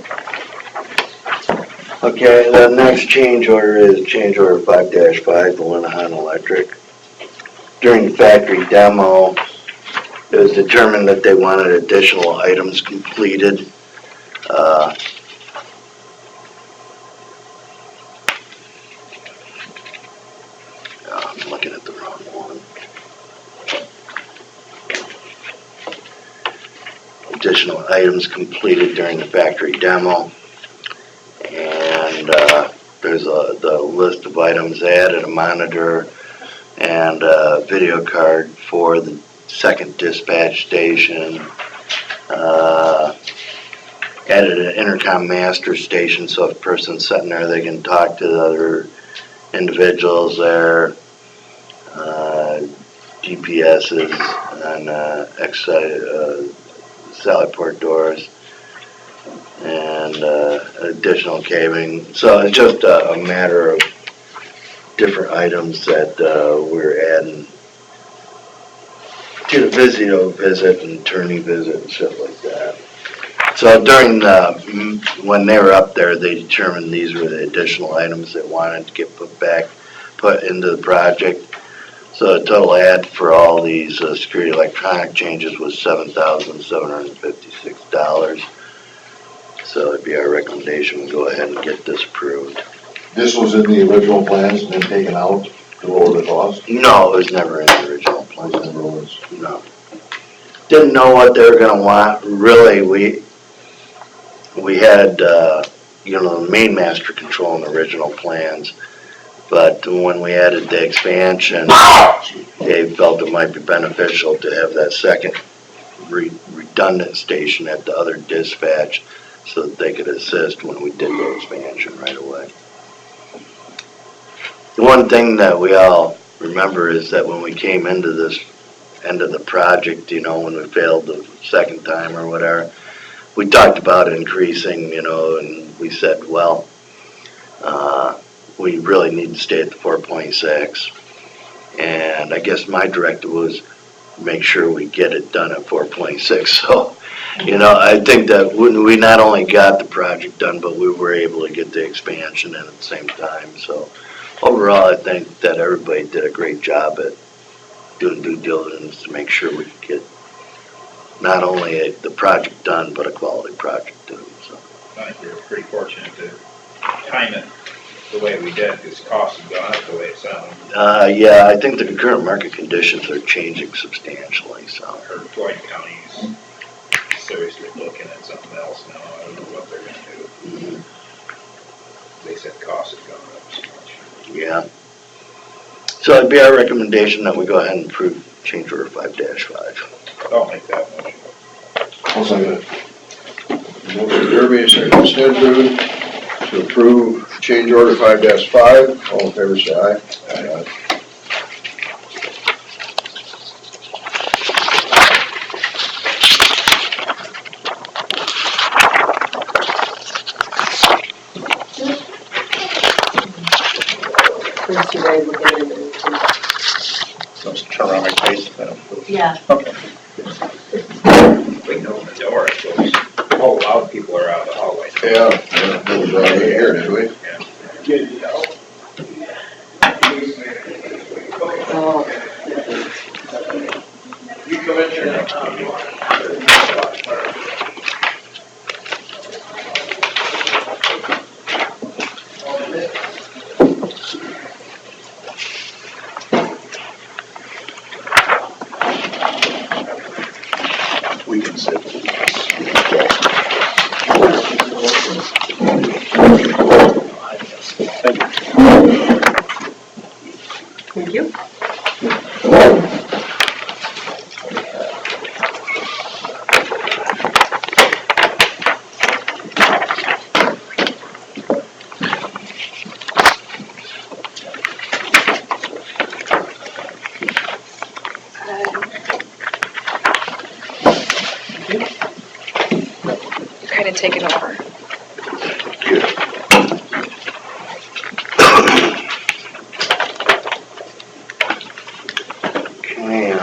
Okay, the next change order is change order 5-5, the Winnebago Electric. During the factory demo, it was determined that they wanted additional items completed. I'm looking at the wrong one. Additional items completed during the factory demo. And there's the list of items added, a monitor and a video card for the second dispatch station. Added an intercom master station, so if a person's sitting there, they can talk to the other individuals there. GPSs and sally port doors, and additional cabling. So it's just a matter of different items that we're adding to the video visit and attorney visit and stuff like that. So during when they were up there, they determined these were the additional items that wanted to get put into the project. So the total add for all these security electronic changes was $7,756. So it'd be our recommendation we go ahead and get this approved. This was in the original plans and then taken out to lower the cost? No, it was never in the original plan. It never was. No. Didn't know what they were gonna want. Really, we had, the main master control in the original plans. But when we added the expansion, they felt it might be beneficial to have that second redundant station at the other dispatch so that they could assist when we did the expansion right away. The one thing that we all remember is that when we came into this end of the project, when we failed the second time or whatever. We talked about increasing, and we said, well, we really need to stay at the 4.6. And I guess my directive was make sure we get it done at 4.6. So, I think that we not only got the project done, but we were able to get the expansion in at the same time. So overall, I think that everybody did a great job at doing due diligence to make sure we could get not only the project done, but a quality project too. So I think we were pretty fortunate to time it the way we did, because costs have gone up the way it sounded. yeah, I think the current market conditions are changing substantially. So I heard Floyd County's seriously looking at something else now. I don't know what they're gonna do. They said costs have gone up so much. yeah. So it'd be our recommendation that we go ahead and approve change order 5-5. I'll make that motion. I'll second it. Motion Derby, second Stenson, to approve change order 5-5. All in favor, say aye. Aye. First, you guys look at it. Those ceramic base, Yeah. okay. Wait, no, the door is closed. Oh, a lot of people are out of the hallway. Yeah, we brought it here, did we? Oh. You come in here next We can sit. Thank you. Kind of take it over. Okay,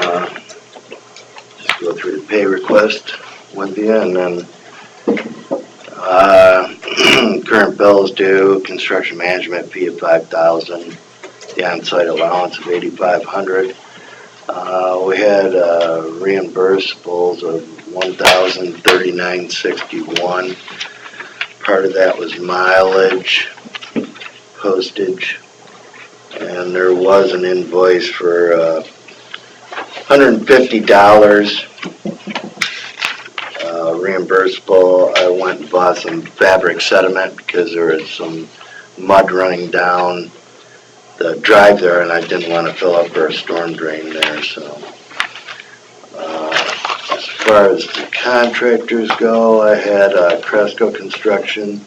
just go through the pay request with you, and then current bills due, construction management fee of $5,000, the on-site allowance of $8,500. We had reimbursables of $1,039.61. Part of that was mileage, postage, and there was an invoice for $150 reimbursable. I went and bought some fabric sediment because there was some mud running down the drive there, and I didn't want to fill up our storm drain there. So as far as the contractors go, I had Cresco Construction.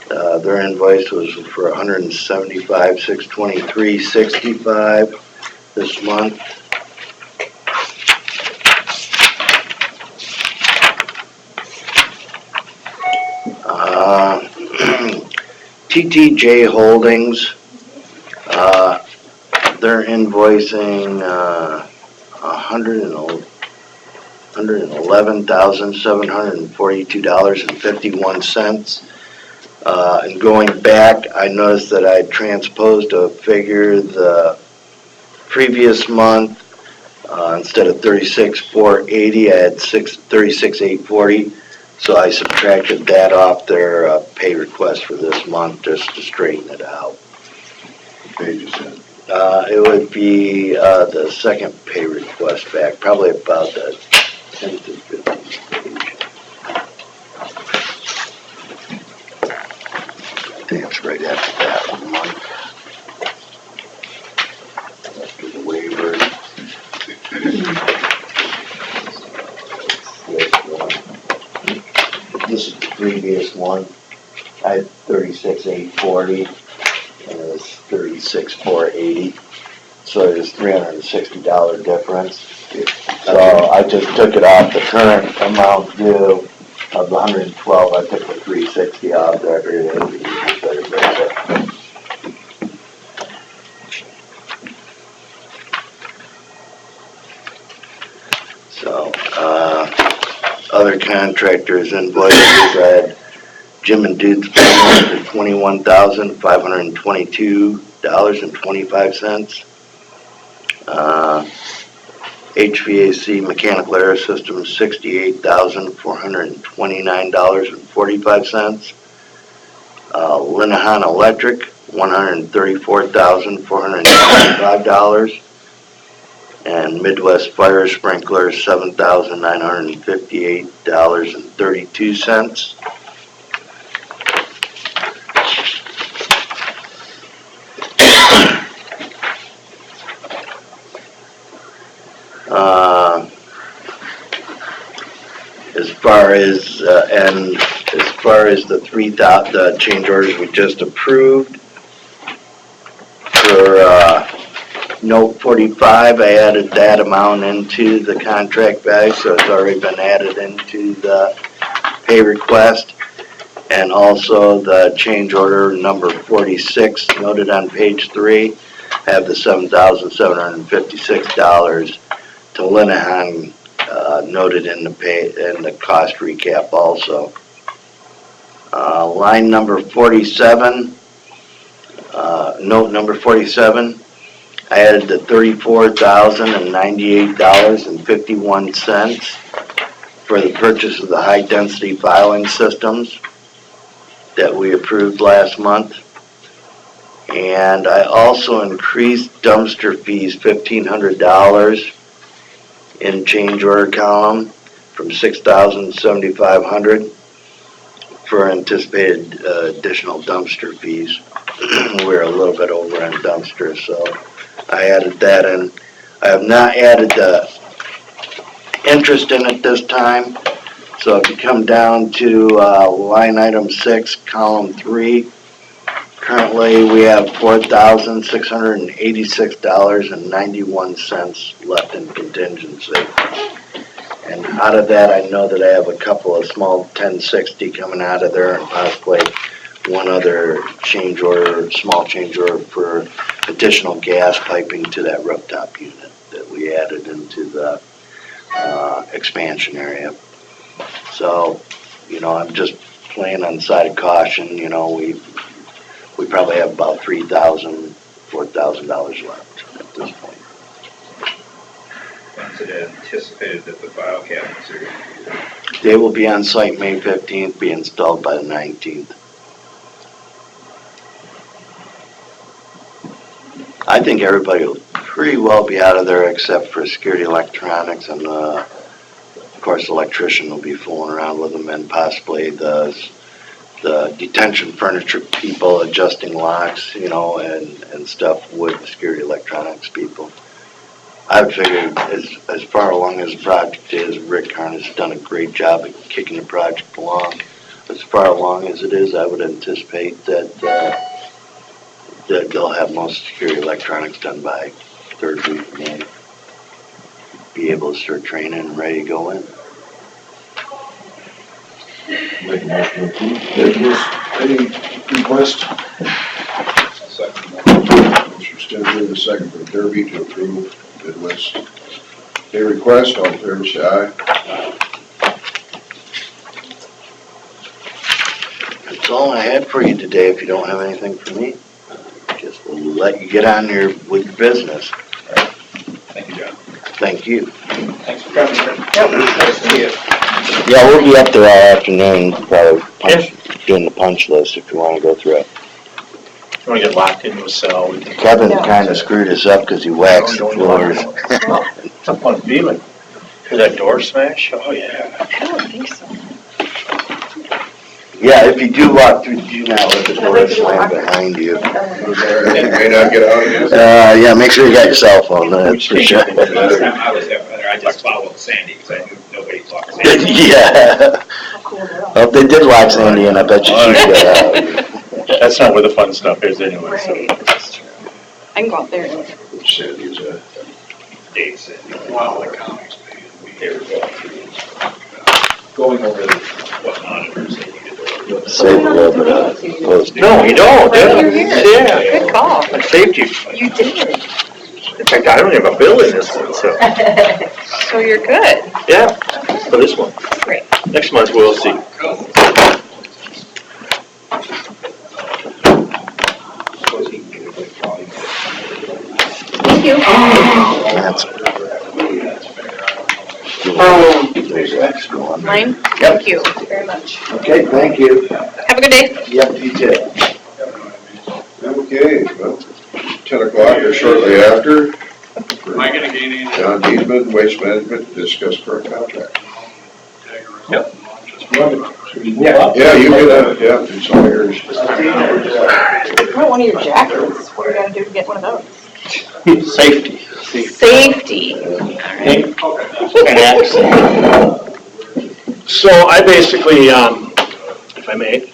Their invoice was for $175,623.65 this month. TTJ Holdings, they're invoicing $111,742.51. And going back, I noticed that I transposed a figure the previous month. Instead of 36,480, I had 36,840. So I subtracted that off their pay request for this month just to straighten it out. What page is that? It would be the second pay request back, probably about the 10th to 15th page. I think it's right after that one month. After the waiver. This is the previous one. I had 36,840, and it was 36,480. So there's $360 difference. So I just took it off the current amount due of the 112, I took the 360 off there, I figured it would be better basic. So, other contractors invoices, I had Jim and Dude's Plumbing for $21,522.25. HVAC Mechanical Air Systems, $68,429.45. Linehan Electric, $134,425. And Midwest Fire Sprinklers, $7,958.32. As far as the the change orders we just approved for note 45, I added that amount into the contract value, so it's already been added into the pay request. And also the change order number 46 noted on page 3, have the $7,756 to Linehan noted in the cost recap also. Line number 47, note number 47, I added the $34,098.51 for the purchase of the high-density filing systems that we approved last month. And I also increased dumpster fees $1,500 in change order column from $6,750 for anticipated additional dumpster fees. We're a little bit over on dumpsters, so I added that in. I have not added the interest in it this time. So if you come down to line item 6, column 3, currently we have $4,686.91 left in contingency. And out of that, I know that I have a couple of small 1060 coming out of there, and possibly one other change order, small change order for additional gas piping to that rooftop unit that we added into the expansion area. So, I'm just playing on the side of caution. We probably have about $3,000, $4,000 left at this point. When's it anticipated that the file cabinets are? They will be on site May 15th, be installed by the 19th. I think everybody will pretty well be out of there except for security electronics, and of course the electrician will be fooling around with them, and possibly the detention furniture people adjusting locks, and stuff with the security electronics people. I would figure as far along as the project is, Rick Karn has done a great job at kicking the project along. As far along as it is, I would anticipate that they'll have most security electronics done by third week of May. Be able to start training and ready to go in. Make a motion to approve. Any request? Second. Motion still here, the second from Derby to approve Midwest pay request. All in favor, say aye. That's all I had for you today. If you don't have anything for me, just we'll let you get on with your business. Thank you, John. Thank you. Thanks for coming here. Nice to see you. Yeah, we'll be up there all afternoon, probably doing the punch list if you want to go through it. You want to get locked into a cell? Kevin kind of screwed us up because he waxed the floors. Some fun feeling. Hear that door smash? Oh, yeah. I don't think so. Yeah, if you do walk through, do not let the door slam behind you. You may not get out again. Yeah, make sure you got your cell phone, that's for sure. Last time I was there, I just followed Sandy because I knew nobody blocked Sandy. Yeah. Well, if they did lock Sandy in, I bet you she got out. That's not where the fun stuff is anyway, so. Right, that's true. I can go out there. Sandy's Dave said. while the county's paying me. They were going over what monitors they needed. Save a little bit of post. No, you don't. Right, you're here. Yeah. Good call. I saved you. You did. In fact, I don't have a bill in this one, so, So you're good. yeah, for this one. Great. Next month we'll see. Thank you. That's. There's the next one. Mine? Thank you very much. Okay, thank you. Have a good day. Yep, you too. Okay, well, 10 o'clock or shortly after. Am I gonna gain anything? John Deesman, Waste Management, to discuss current contract. Yep. Yeah, you get that, yeah, it's all yours. I want one of your jackets. What do we gotta do to get one of those? Safety. Safety. An accent. So I basically, if I may,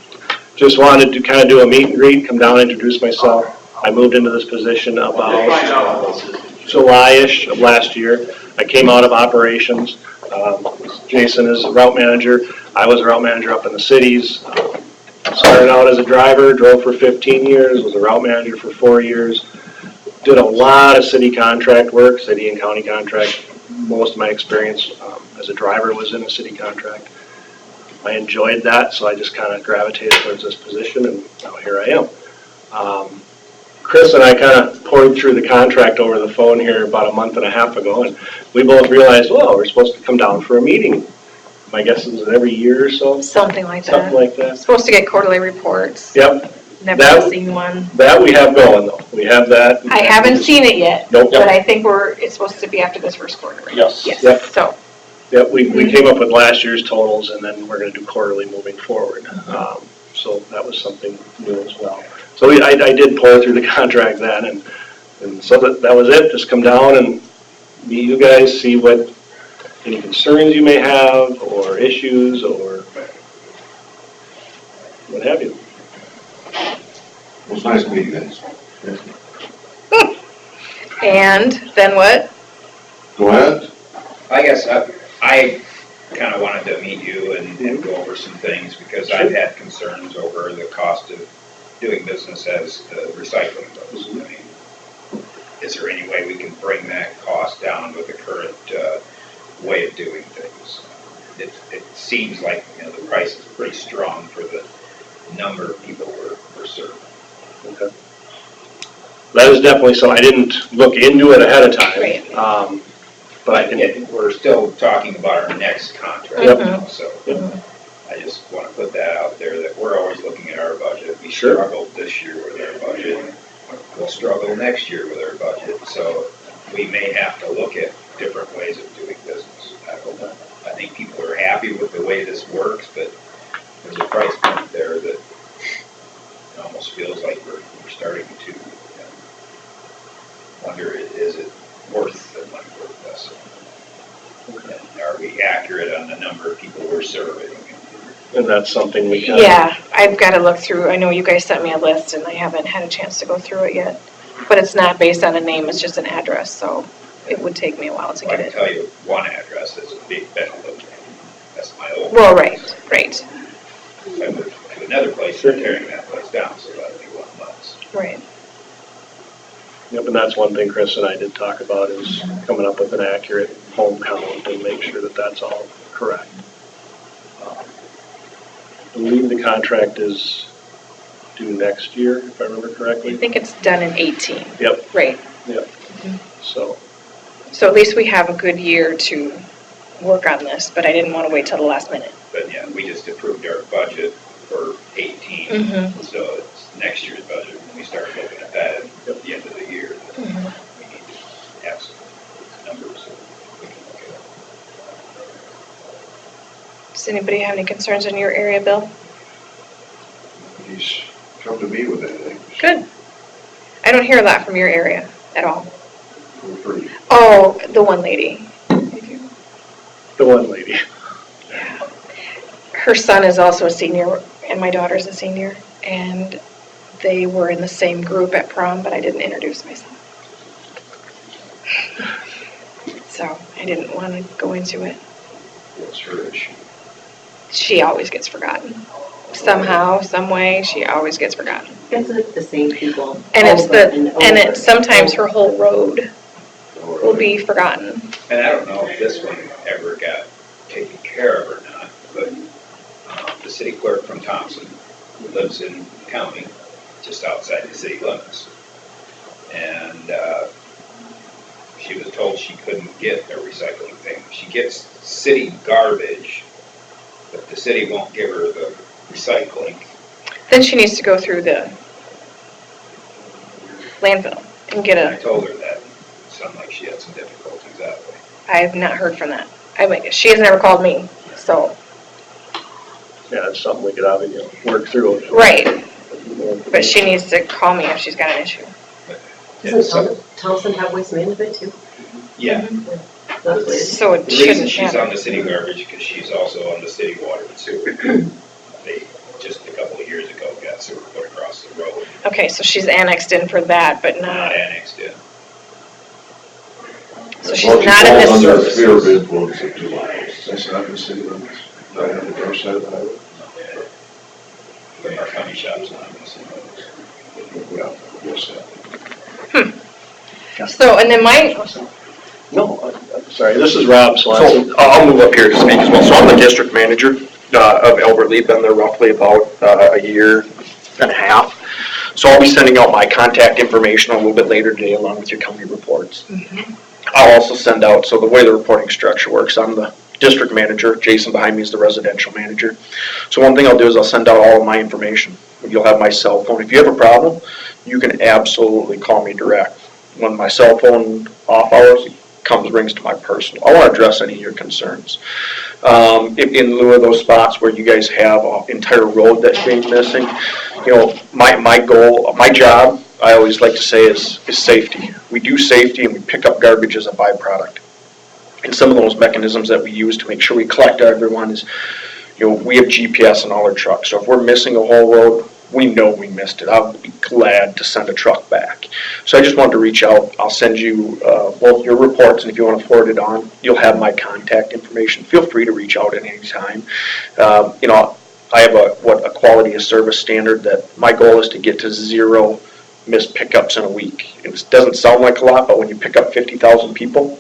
just wanted to kind of do a meet and greet, come down, introduce myself. I moved into this position about July-ish of last year. I came out of operations. Jason is a route manager. I was a route manager up in the cities. Started out as a driver, drove for 15 years, was a route manager for 4 years. Did a lot of city contract work, city and county contract. Most of my experience as a driver was in a city contract. I enjoyed that, so I just kind of gravitated towards this position, and now here I am. Chris and I kind of poured through the contract over the phone here about a month and a half ago, and we both realized, well, we're supposed to come down for a meeting. My guess is every year or so. Something like that. Something like that. Supposed to get quarterly reports. Yep. Never seen one. That we have going, though. We have that. I haven't seen it yet, Nope. but I think it's supposed to be after this first quarter, right? Yes. Yes, Yep. so. Yep, we came up with last year's totals, and then we're gonna do quarterly moving forward. So that was something new as well. So I did pour through the contract then, and so that was it. Just come down and meet you guys, see what, any concerns you may have, or issues, or what have you. It was nice meeting you guys. And then what? Go ahead. I guess I kind of wanted to meet you and go over some things because I've had concerns over the cost of doing business as recycling goes. I mean, is there any way we can bring that cost down with the current way of doing things? It seems like, the price is pretty strong for the number of people we're serving. Okay. That is definitely so. I didn't look into it ahead of time. Right. But We're still talking about our next contract Yep. now, so I just want to put that out there that we're always looking at our budget. We Sure. struggled this year with our budget. We'll struggle next year with our budget, so we may have to look at different ways of doing business. I think people are happy with the way this works, but there's a price point there that it almost feels like we're starting to wonder, is it worth the money we're investing? And are we accurate on the number of people we're serving? And that's something we can. Yeah, I've got to look through. I know you guys sent me a list and I haven't had a chance to go through it yet. But it's not based on a name, it's just an address, so it would take me a while to I get can it. tell you one address is a big Bentonville. That's my old. Well, right. If I moved to another place, they're tearing that place down, so that'd be 1 month. Right. Yep, and that's one thing Chris and I did talk about is coming up with an accurate home count and make sure that that's all correct. I believe the contract is due next year, if I remember I correctly. think it's done in 18. Yep. Right. Yep. So, So at least we have a good year to work on this, but I didn't want to wait till the last minute. But yeah, we just approved our budget for 18, Mhm. so it's next year's budget, when we start looking at that at the end of the year, we need to have some numbers that we can look at. Does anybody have any concerns in your area, Bill? He's come to me with anything. Good. I don't hear a lot from your area at all. We're pretty. Oh, the one lady. the one lady. Her son is also a senior, and my daughter's a senior, and they were in the same group at prom, but I didn't introduce myself. So, I didn't want to go into it. It's her issue. She always gets forgotten. Somehow, some way, she always gets forgotten. It's like the same people. And it's over the, and over and it's sometimes her over. whole road will be forgotten. And I don't know if this one ever got taken care of or not, but the city clerk from Thompson lives in the county, just outside the city limits. And she was told she couldn't get a recycling thing. She gets city garbage, but the city won't give her the recycling. Then she needs to go through the landfill and get I a, told her that. It sounded like she had some difficulties that way. I have not heard from that. I mean, she has never called me, so, Yeah, it's something we could obviously work through. right. But she needs to call me if she's got an issue. Doesn't Thompson have waste management too? Yeah. Lovely. So it The reason shouldn't she's matter. on the city garbage, because she's also on the city water and sewer. They, just a couple of years ago, got sewer put across the road, Okay, so she's annexed in for that, but not not, annexed in. so she's not in Falls under this, sphere of influence of 2 miles. That's not in the city limits, right on the north side of the highway. But our county shop's not in the city limits. Well, yes, so, and then my, No, I'm sorry, this is Rob Swanson. So I'll move up here to speak as well. So I'm the district manager of Elbert Lee, been there roughly about a year and a half. So I'll be sending out my contact information a little bit later today along with your county reports. I'll also send out, so the way the reporting structure works, I'm the district manager, Jason behind me is the residential manager. So one thing I'll do is I'll send out all of my information. You'll have my cell phone. If you have a problem, you can absolutely call me direct. When my cell phone off hours rings to my personal, I want to address any of your concerns. In lieu of those spots where you guys have an entire road that's being missing, you know, my goal, my job, I always like to say is safety. We do safety and we pick up garbage as a byproduct. And some of those mechanisms that we use to make sure we collect everyone is, you know, we have GPS in all our trucks. So if we're missing a whole road, we know we missed it. I'll be glad to send a truck back. So I just wanted to reach out. I'll send you both your reports, and if you want to forward it on, you'll have my contact information. Feel free to reach out at any time. You know, I have a quality of service standard that my goal is to get to 0 missed pickups in a week. It doesn't sound like a lot, but when you pick up 50,000 people,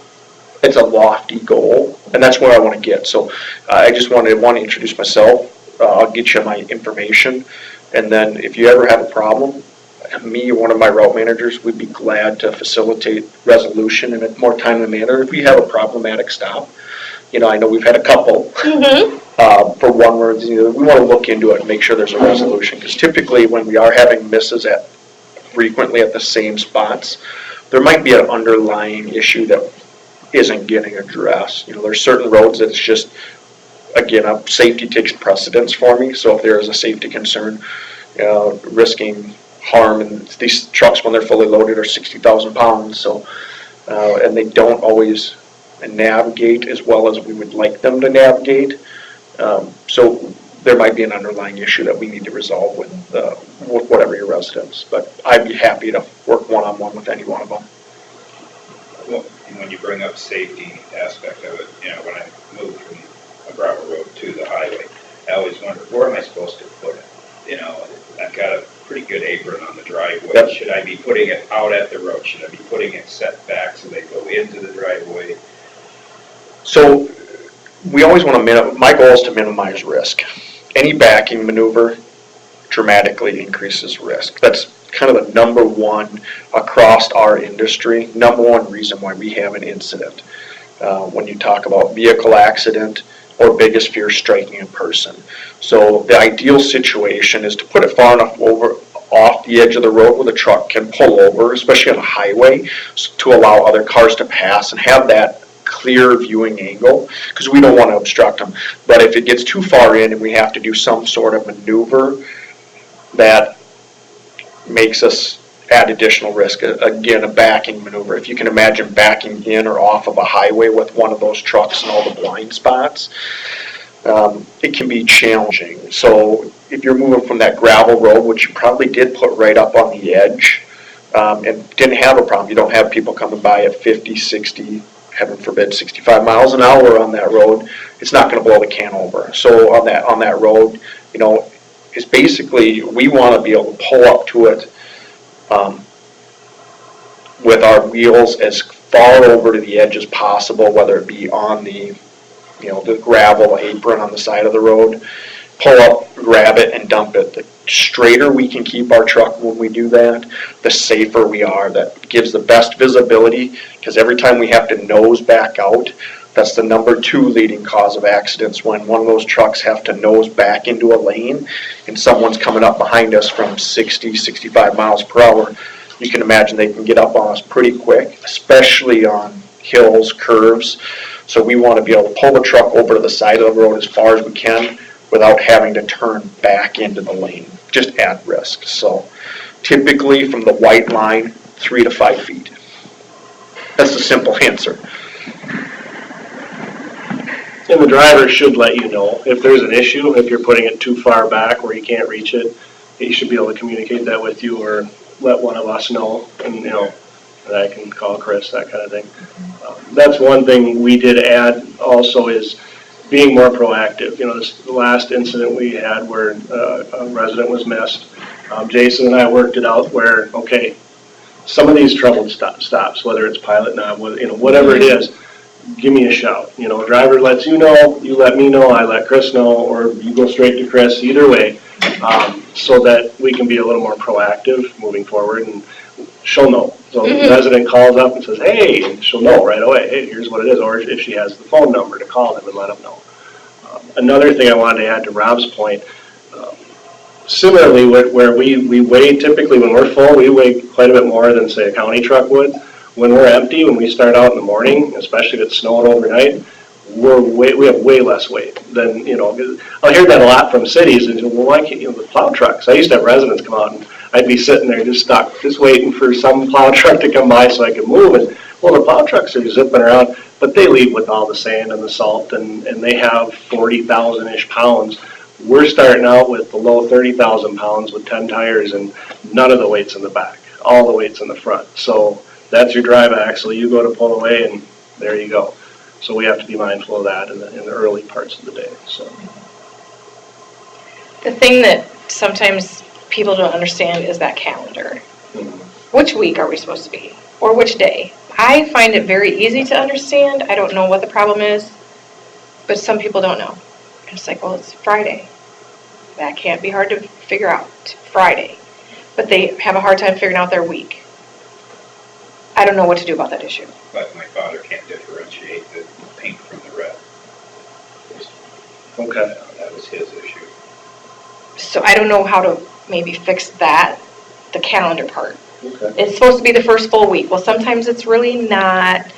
it's a lofty goal, and that's where I want to get. So I just want to introduce myself. I'll get you my information. And then if you ever have a problem, me or one of my route managers would be glad to facilitate resolution in a more timely manner. If we have a problematic stop, you know, I know we've had a couple. For one where we want to look into it and make sure there's a resolution. Because typically when we are having misses frequently at the same spots, there might be an underlying issue that isn't getting addressed. You know, there's certain roads that it's just, again, safety takes precedence for me. So if there is a safety concern, risking harm, and these trucks when they're fully loaded are 60,000 pounds. So, and they don't always navigate as well as we would like them to navigate. So there might be an underlying issue that we need to resolve with whatever your residents. But I'd be happy to work one-on-one with any one of them. Well, when you bring up safety aspect of it, you know, when I moved from a gravel road to the highway, I always wondered, where am I supposed to put it? You know, I've got a pretty good apron on the driveway. Yep. Should I be putting it out at the road? Should I be putting it set back so they go into the driveway? So we always want to, my goal is to minimize risk. Any backing maneuver dramatically increases risk. That's kind of the number one across our industry, number one reason why we have an incident. When you talk about vehicle accident or biggest fear, striking a person. So the ideal situation is to put it far enough off the edge of the road where the truck can pull over, especially on a highway, to allow other cars to pass and have that clear viewing angle, because we don't want to obstruct them. But if it gets too far in and we have to do some sort of maneuver that makes us add additional risk, again, a backing maneuver. If you can imagine backing in or off of a highway with one of those trucks and all the blind spots, it can be challenging. So if you're moving from that gravel road, which you probably did put right up on the edge, and didn't have a problem, you don't have people coming by at 50, 60, heaven forbid, 65 miles an hour on that road, it's not gonna blow the can over. So on that road, you know, is basically, we wanna be able to pull up to it, with our wheels as far over to the edge as possible, whether it be on the, you know, the gravel apron on the side of the road, pull up, grab it, and dump it. The straighter we can keep our truck when we do that, the safer we are. That gives the best visibility, because every time we have to nose back out, that's the number 2 leading cause of accidents, when one of those trucks have to nose back into a lane and someone's coming up behind us from 60, 65 miles per hour. You can imagine they can get up on us pretty quick, especially on hills, curves. So we want to be able to pull the truck over to the side of the road as far as we can without having to turn back into the lane, just at risk. So typically from the white line, 3 to 5 feet. That's the simple answer. And the driver should let you know if there's an issue, if you're putting it too far back where you can't reach it. He should be able to communicate that with you, or let one of us know, and, you know, that I can call Chris, that kind of thing. That's one thing we did add also, is being more proactive. You know, this last incident we had where a resident was missed, Jason and I worked it out where, okay, some of these troubled stops, whether it's pilot knob, you know, whatever it is, give me a shout. You know, driver lets you know, you let me know, I let Chris know, or you go straight to Chris, either way, so that we can be a little more proactive moving forward, and she'll know. So the resident calls up and says, hey, and she'll know right away, hey, here's what it is, or if she has the phone number to call them and let them know. Another thing I wanted to add to Rob's point, similarly, where we weigh, typically when we're full, we weigh quite a bit more than, say, a county truck would. When we're empty, when we start out in the morning, especially if it's snowing overnight, we have way less weight than, you know. I hear that a lot from cities, and, well, why can't, you know, the plow trucks? I used to have residents come out, and I'd be sitting there just stuck, just waiting for some plow truck to come by so I could move. And, well, the plow trucks are zipping around, but they leave with all the sand and the salt, and they have 40,000-ish pounds. We're starting out with the low 30,000 pounds with 10 tires, and none of the weight's in the back. All the weight's in the front. So that's your drive axle. You go to pull away, and there you go. So we have to be mindful of that in the early parts of the day. So The thing that sometimes people don't understand is that calendar. Which week are we supposed to be? Or which day? I find it very easy to understand. I don't know what the problem is, but some people don't know. It's like, well, it's Friday. That can't be hard to figure out. Friday. But they have a hard time figuring out their week. I don't know what to do about that issue. But my father can't differentiate the pink from the red. okay. That was his issue. So I don't know how to maybe fix that, the calendar part. Okay. It's supposed to be the first full week. Well, sometimes it's really not.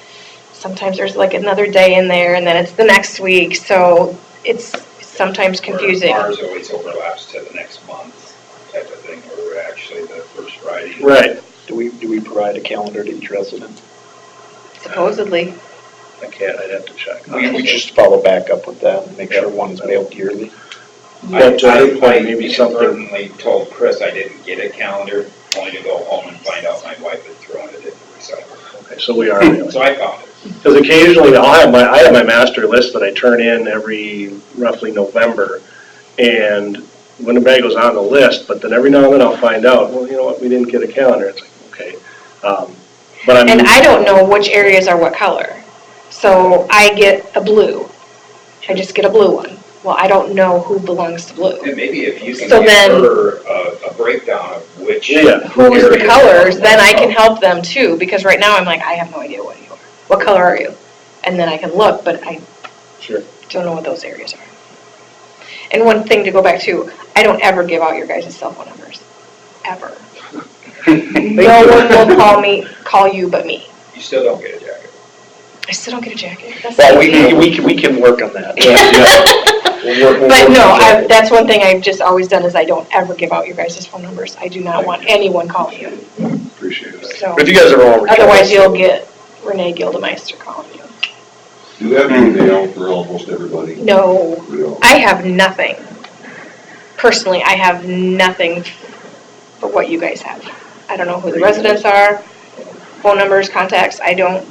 Sometimes there's like another day in there, and then it's the next week. So it's sometimes confusing. Ours always overlaps to the next month type of thing, or we're actually the first Friday. Right. Do we provide a calendar to each resident? Supposedly. I can't, I'd have to check. We just follow back up with that and make sure one's mailed yearly. But to her point, I maybe something, inadvertently told Chris I didn't get a calendar, only to go home and find out my wife had thrown it in the recycle. okay, so we are mailing. So I found it. Because occasionally I have my master list that I turn in every roughly November, and Winnebago's on the list, but then every now and then I'll find out, well, you know what, we didn't get a calendar. It's like, okay. But I'm. And I don't know which areas are what color. So I get a blue. I just get a blue one. Well, I don't know who belongs to blue. And maybe if you can So give then- her a breakdown of which. Yeah. Who's the areas colors, are then I what can help them too, because right now I'm like, I have no idea what you are. What color are you? And then I can look, but I Sure. don't know what those areas are. And one thing to go back to, I don't ever give out your guys' cell phone numbers. Ever. No one will call you but me. You still don't get a jacket. I still don't get a jacket. That's Well, easy. we can work on that. We'll But work no, on that. that's one thing I've just always done is I don't ever give out your guys' phone numbers. I do not want anyone calling you. Appreciate it. So If you guys are all. otherwise you'll get Renee Gildemeister calling you. Do you have email for almost everybody? No, We don't. I have nothing. Personally, I have nothing for what you guys have. I don't know who the residents are, phone numbers, contacts, I don't.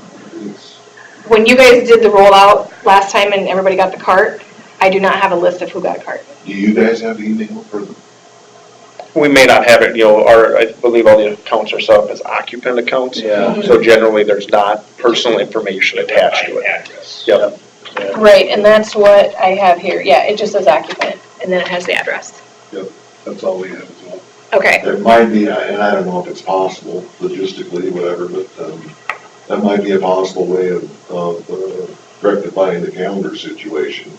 when you guys did the rollout last time and everybody got the cart, I do not have a list of who got a cart. Do you guys have email for them? We may not have it, I believe all the accounts are set up as occupant accounts. Yeah. So generally, there's not personal information attached to it. Address. Yep. Right, and that's what I have here. Yeah, it just says occupant, and then it has the address. That's all we have as well. Okay. There might be, and I don't know if it's possible logistically, whatever, but that might be a possible way of rectifying the calendar situation.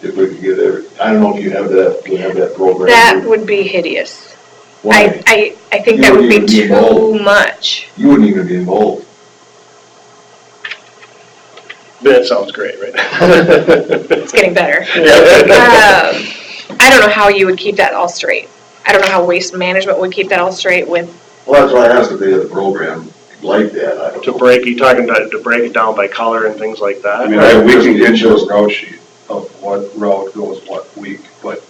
If we could get I don't know if you have that program. That would be hideous. Why? I think You that would wouldn't be even be too involved. much. You wouldn't even be involved. That sounds great, right? It's getting better. I don't know how you would keep that all straight. I don't know how waste management would keep that all straight with. Well, that's why I asked if they had a program like that. I don't know. You talking about to break it down by color and things like that? I mean, we can get you a route sheet of what route goes what week, but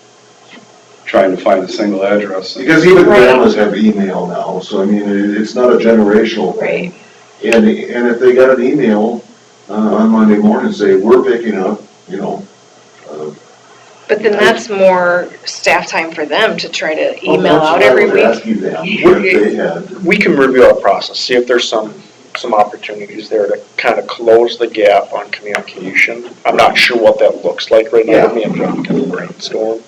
trying to find a single address. Because even grandmas have email now, so I mean, it's not a generational thing. Right. And if they got an email on Monday morning, say, we're picking up, But then that's more staff time for them to try to email out every week. Asking them if they had. We can review our process, see if there's some opportunities there to kind of close the gap on communication. I'm not sure what that looks like right now. Me and John can brainstorm.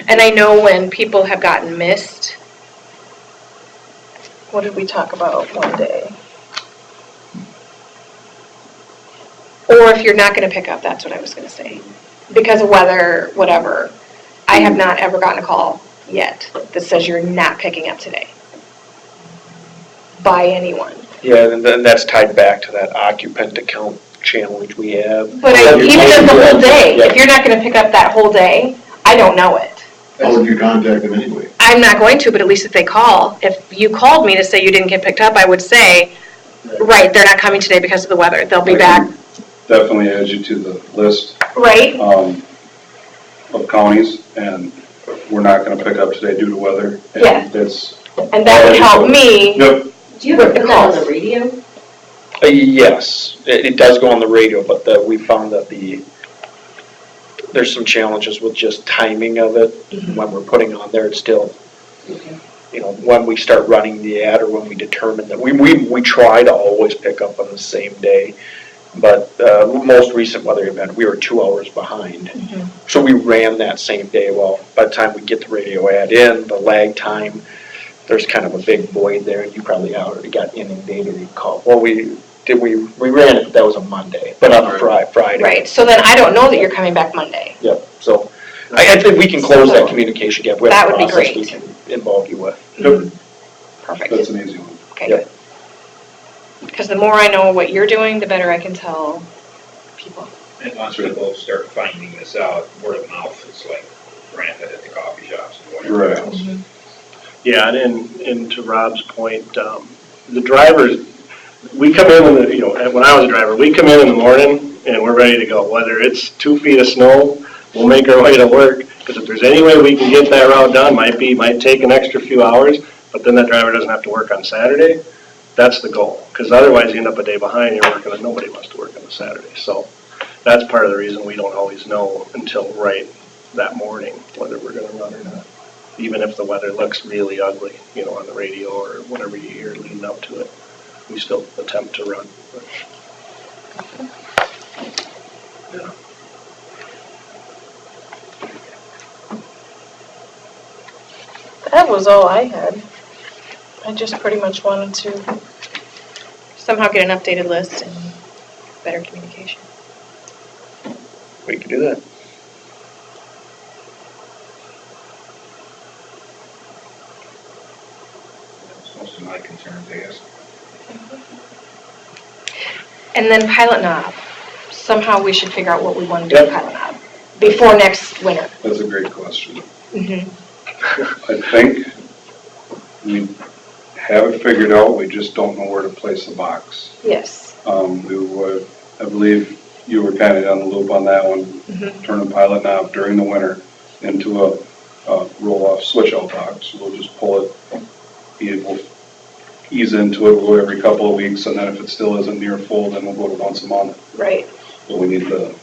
And I know when people have gotten missed, what did we talk about one day? Or if you're not gonna pick up, that's what I was gonna say. Because of weather, whatever, I have not ever gotten a call yet that says you're not picking up today. By anyone. Yeah, and then that's tied back to that occupant account challenge we have. But even if the whole day, if you're not gonna pick up that whole day, I don't know it. How would you contact them anyway? I'm not going to, but at least if they call, if you called me to say you didn't get picked up, I would say, right, they're not coming today because of the weather, they'll be back. Definitely add you to the list. Right. Of counties, and we're not gonna pick up today due to weather. And Yeah. That's. And that would help me. Yep. Do you ever put that on the radio? Yes, it does go on the radio, but we found that there's some challenges with just timing of it. When we're putting on there, it's still, when we start running the ad or when we determine that, we try to always pick up on the same day. But most recent weather event, we were 2 hours behind. So we ran that same day. Well, by the time we get the radio ad in, the lag time, there's kind of a big void there, and you probably already got inundated and called. Well, we ran it, that was a Monday, but on a Friday. Right, so then I don't know that you're coming back Monday. Yep, so I think we can close that communication gap. We have That a would be process great. we can involve you with. Perfect. That's an easy one. Okay, good. Because the more I know what you're doing, the better I can tell people. And once we both start finding this out, word of mouth is like rampant at the coffee shops and whatever Right. else. Yeah, and to Rob's point, the drivers, we come in, when I was a driver, we come in the morning and we're ready to go. Whether it's 2 feet of snow, we'll make our way to work. Because if there's any way we can get that route done, might take an extra few hours, but then that driver doesn't have to work on Saturday. That's the goal. Because otherwise you end up a day behind, you're working, and nobody wants to work on a Saturday. So that's part of the reason we don't always know until right that morning whether we're going to run or not. Even if the weather looks really ugly, on the radio or whatever you hear leading up to it, we still attempt to run. Yeah. That was all I had. I just pretty much wanted to somehow get an updated list and better communication. We can do that. That's most of my concerns, I guess. And then Pilot Knob. Somehow we should figure out what we want to do with Pilot Knob before next winter. That's a great question. Mm-hmm. I think we have it figured out, we just don't know where to place the box. Yes. I believe you were kind of on the loop on that one, turning Pilot Knob during the winter into a roll-off switch-out box. We'll just pull it, we'll ease into it, we'll go every couple of weeks, and then if it still isn't near full, then we'll go to once a month. Right. But we need the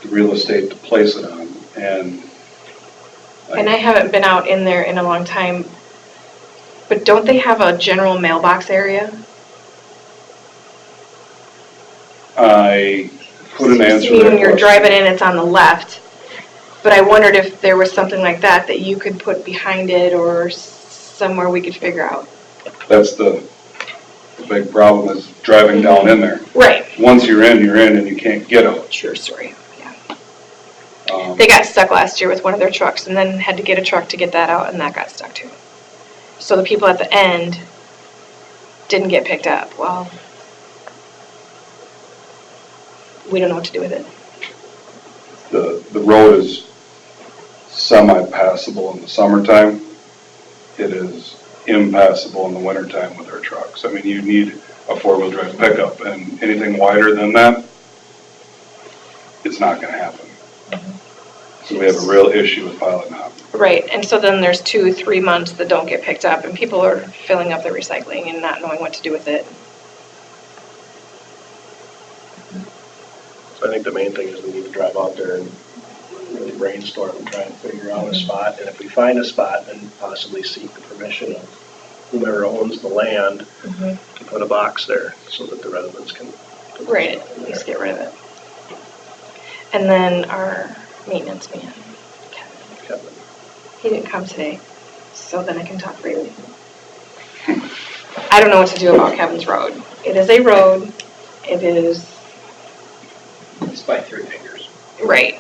real estate to place it on, and. And I haven't been out in there in a long time, but don't they have a general mailbox area? I couldn't answer See, that when you're question. driving in, it's on the left, but I wondered if there was something like that you could put behind it or somewhere we could figure out. That's the big problem is driving down in there. Right. Once you're in, and you can't get out. True story, yeah. They got stuck last year with one of their trucks and then had to get a truck to get that out, and that got stuck too. So the people at the end didn't get picked up. Well, we don't know what to do with it. The road is semi-passable in the summertime. It is impassable in the wintertime with our trucks. I mean, you need a four-wheel drive pickup, and anything wider than that, it's not gonna happen. So we have a real issue with pilot knob. Right, and so then there's 2-3 months that don't get picked up, and people are filling up their recycling and not knowing what to do with it. So I think the main thing is we need to drive out there and really brainstorm and try and figure out a spot. And if we find a spot, then possibly seek the permission of whomever owns the land to put a box there so that the residents can. Right, at least get rid of it. And then our maintenance man, Kevin. He didn't come today, so then I can talk freely. I don't know what to do about Kevin's road. It is a road. It is. It's by 3 fingers. Right.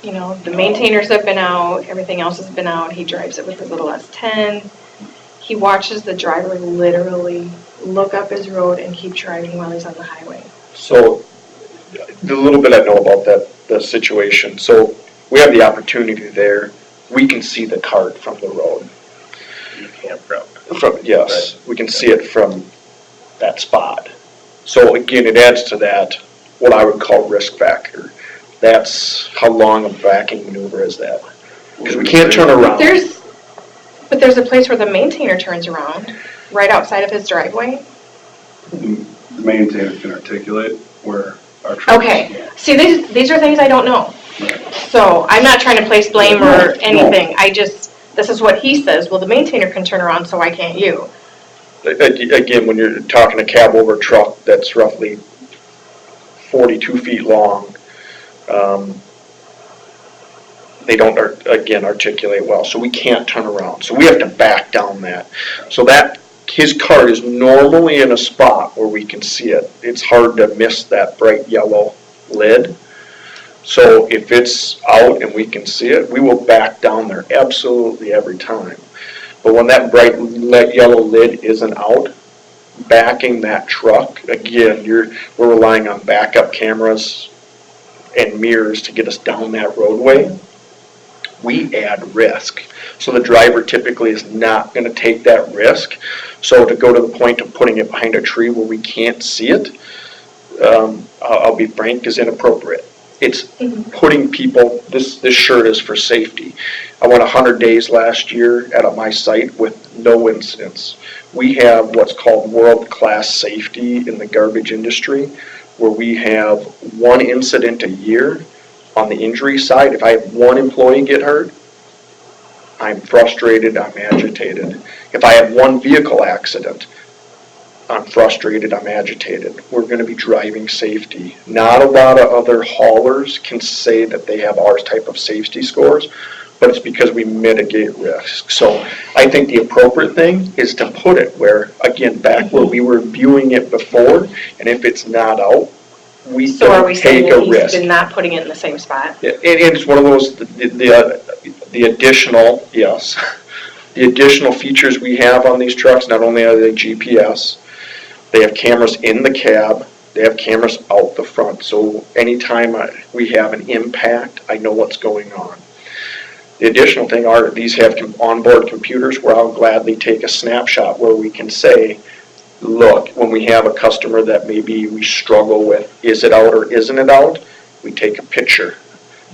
You know, the maintainers have been out, everything else has been out. He drives it with his little S10. He watches the driver literally look up his road and keep driving while he's on the highway. So, the little bit I know about the situation, so we have the opportunity there. We can see the cart from the road. Your campground. Yes, we can see it from that spot. So again, it adds to that, what I would call risk factor. That's how long a backing maneuver is that? Because we can't turn around. But there's a place where the maintainer turns around, right outside of his driveway. The maintainer can articulate where our trucks. Okay, see, these are things I don't know. So I'm not trying to place blame or anything. This is what he says. Well, the maintainer can turn around, so why can't you? Again, when you're talking a cab over truck that's roughly 42 feet long, they don't, again, articulate well, so we can't turn around. So we have to back down that. So that, his cart is normally in a spot where we can see it. It's hard to miss that bright yellow lid. So if it's out and we can see it, we will back down there absolutely every time. But when that bright yellow lid isn't out, backing that truck, again, we're relying on backup cameras and mirrors to get us down that roadway. We add risk. So the driver typically is not going to take that risk. So to go to the point of putting it behind a tree where we can't see it, I'll be frank, is inappropriate. It's putting people, this shirt is for safety. I went 100 days last year at my site with no incidents. We have what's called world-class safety in the garbage industry, where we have 1 incident a year. On the injury side, if I have 1 employee get hurt, I'm frustrated, I'm agitated. If I have 1 vehicle accident, I'm frustrated, I'm agitated. We're going to be driving safety. Not a lot of other haulers can say that they have our type of safety scores, but it's because we mitigate risk. So I think the appropriate thing is to put it where, again, back where we were viewing it before, and if it's not out, we So are we saying take a that risk. he's not putting it in the same spot? And it's one of those, the additional, yes, the additional features we have on these trucks, not only are they GPS, they have cameras in the cab, they have cameras out the front. So anytime we have an impact, I know what's going on. The additional thing are these have onboard computers where I'll gladly take a snapshot where we can say, look, when we have a customer that maybe we struggle with, is it out or isn't it out? We take a picture.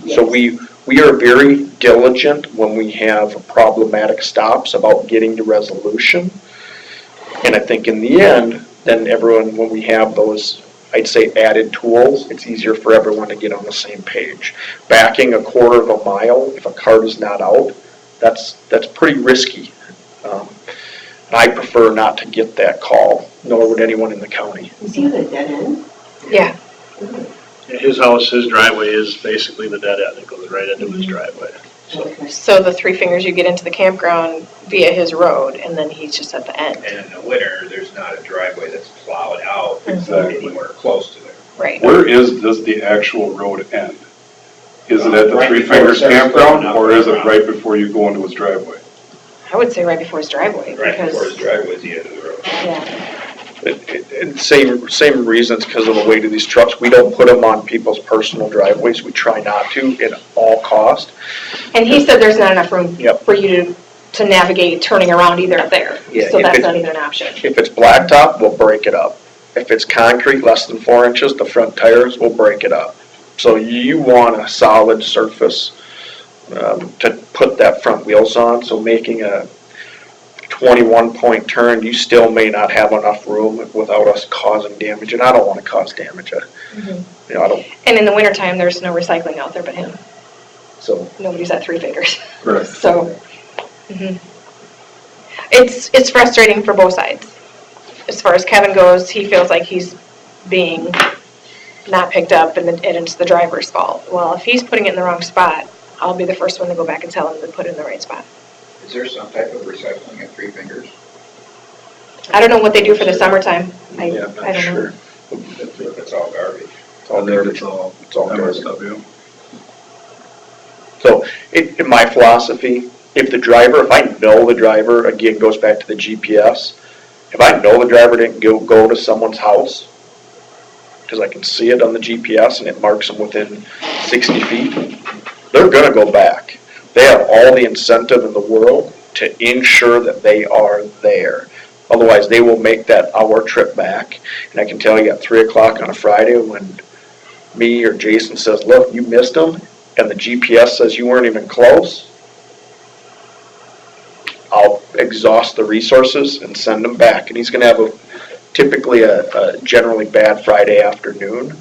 Yes. So we are very diligent when we have problematic stops about getting to resolution. And I think in the end, then everyone, when we have those, I'd say added tools, it's easier for everyone to get on the same page. Backing a quarter of a mile, if a cart is not out, that's pretty risky. And I prefer not to get that call, nor would anyone in the county. Is he at a dead end? Yeah. His house, his driveway is basically the dead end. It goes right into his driveway. Okay. So the 3 fingers, you get into the campground via his road, and then he's just at the end. And in the winter, there's not a driveway that's plowed out Exactly. anywhere close to there. Right. Where does the actual road end? Is it at the Right Three before Fingers it starts Campground, going up or is it around. right before you go into his driveway? I would say right before his driveway, Right before his because, driveway is the end of the road. yeah. And same reasons because of the weight of these trucks. We don't put them on people's personal driveways. We try not to at all cost. And he said there's not enough room Yep. for you to navigate turning around either up there. Yeah, So if that's it's- not even an option. If it's blacktop, we'll break it up. If it's concrete, less than 4 inches, the front tires will break it up. So you want a solid surface to put that front wheels on. So making a 21-point turn, you still may not have enough room without us causing damage. And I don't want to cause damage. You know, I don't. And in the wintertime, there's no recycling out there but him. So Nobody's at 3 fingers. Correct. So, it's frustrating for both sides. As far as Kevin goes, he feels like he's being not picked up and it's the driver's fault. Well, if he's putting it in the wrong spot, I'll be the first one to go back and tell him to put it in the right spot. Is there some type of recycling at Three Fingers? I don't know what they do for the summertime. I I'm not don't know. sure. If it's all garbage. It's all garbage. It's all garbage. MSW. So, in my philosophy, if I know the driver, again, goes back to the GPS, if I know the driver didn't go to someone's house, because I can see it on the GPS and it marks them within 60 feet, they're gonna go back. They have all the incentive in the world to ensure that they are there. Otherwise, they will make that hour trip back. And I can tell you at 3 o'clock on a Friday when me or Jason says, look, you missed them, and the GPS says you weren't even close, I'll exhaust the resources and send them back. And he's gonna have typically a generally bad Friday afternoon.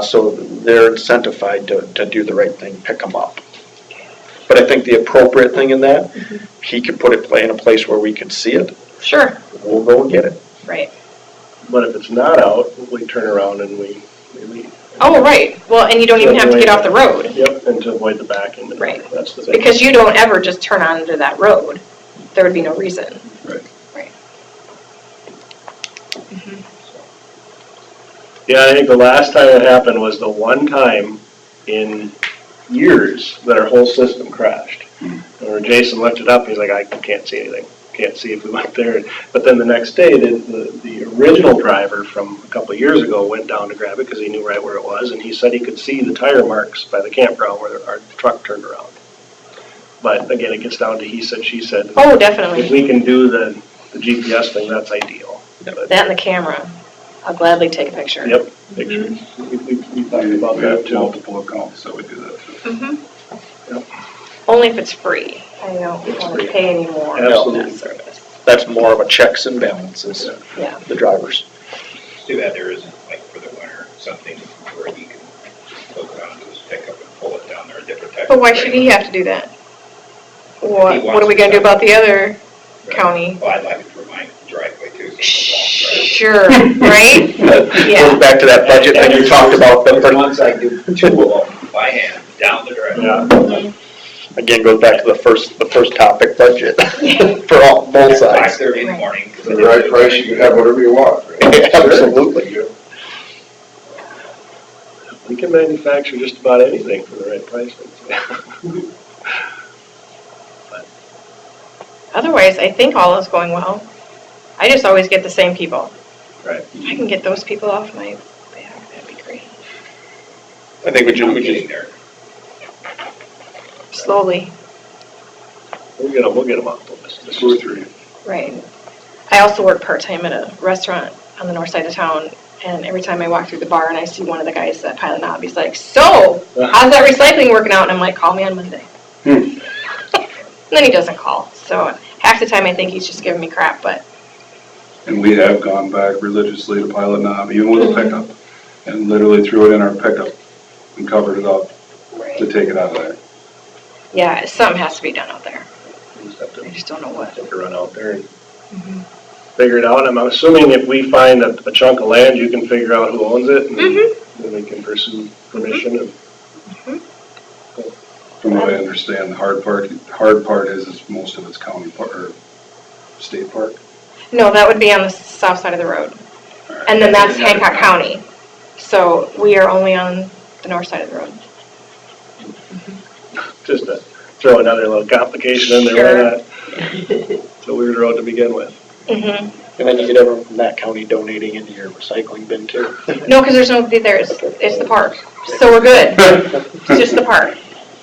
So they're incentivized to do the right thing, pick them up. But I think the appropriate thing in that, he could put it in a place where we can see it. Sure, We'll go and get it. right. But if it's not out, we turn around and we leave. Oh, right. Well, and you don't even have to get off the road. Yep, and to avoid the backing. Right. That's the thing. Because you don't ever just turn onto that road. There would be no reason. Right. Right. Yeah, I think the last time it happened was the one time in years that our whole system crashed. Or Jason lifted up, he's like, I can't see anything, can't see if we went there. But then the next day, the original driver from a couple of years ago went down to grab it because he knew right where it was, and he said he could see the tire marks by the campground where our truck turned around. But again, it gets down to he said, she said. Oh, If definitely. we can do the GPS thing, that's ideal. That and the camera. I'll gladly take a picture. Yep, pictures. We talked about We that have too. multiple accounts, so we do that too. Only if it's free. I don't It's want to free. pay any more for Absolutely. that service. That's more of a checks and balances, Yeah. the drivers. It's too bad there isn't, like, for the winter, something where he can hook it onto his pickup and pull it down there, a different type of. But why should he have to do that? What wants are we gonna do to. about the other county? Well, I'd like it for my driveway too. Sure, right? Yeah. Goes back to that budget that you talked about. Once I do 2 of them by hand, down the driveway. Yeah. Again, goes back to the first topic, budget, for both sides. 5:30 in the morning. For the right price, you can have whatever you want, right? Absolutely. We can manufacture just about anything for the right price. Otherwise, I think all is going well. I just always get the same people. Right. If I can get those people off my back, that'd be great. I think I'm getting there. Slowly, We'll get them off the list. 2 or 3. right. I also work part-time at a restaurant on the north side of town, and every time I walk through the bar and I see one of the guys that piling up, he's like, so, how's that recycling working out? And I'm like, call me on Monday. And then he doesn't call, so half the time I think he's just giving me crap, but And we have gone back religiously to Pilot Knob, even with a pickup, and literally threw it in our pickup and covered it up to take it out of there. Yeah, something has to be done out there. We just have I to just don't know what. take a run out there and figure it out. I'm assuming if we find a chunk of land, you can figure out who owns it, and then we can pursue permission. And From what I understand, the hard part is most of it's county park, or state park. No, that would be on the south side of the road. And then that's Hancock County. So we are only on the north side of the road. just to throw another little complication in there, why not? It's a weird road to begin with. Mm-hmm. And then you get everyone from that county donating into your recycling bin too. No, because there's nobody there. It's the park. So we're good. It's just the park.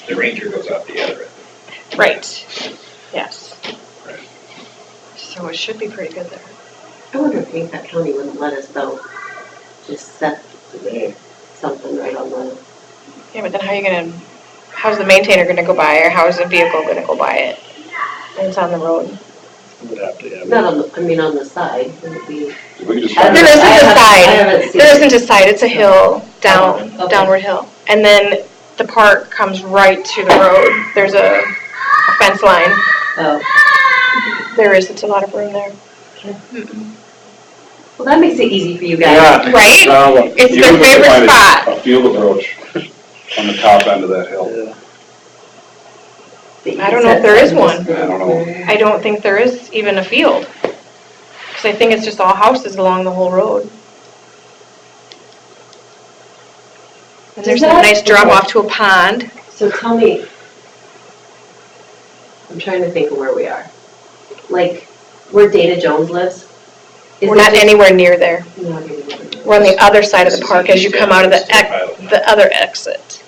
The ranger goes out the other end. Right. Yes. So it should be pretty good there. I wonder if Hancock County wouldn't let us though, just set something right on the, Yeah, but then how's the maintainer gonna go by, or how is the vehicle gonna go by it? And it's on the road. Would have to have not on the, I mean, on the side, it would be. We just There isn't a side. seen There it. isn't a side. It's a hill, Okay. downward hill. And then the park comes right to the road. There's a fence line. Oh, It's a lot of room there. well, that makes it easy for you guys. Yeah. Right? It's Even their if they favorite find spot. A field approach on the top end of that hill. I don't know if there is one. I don't know. I don't think there is even a field. Because I think it's just all houses along the whole road. And there's a nice drop off to a pond. So tell me, I'm trying to think of where we are. Like, where Dana Jones lives? Is We're it not just- anywhere near there. Not anywhere. We're on the other side of This the is park as you come out of the other exit.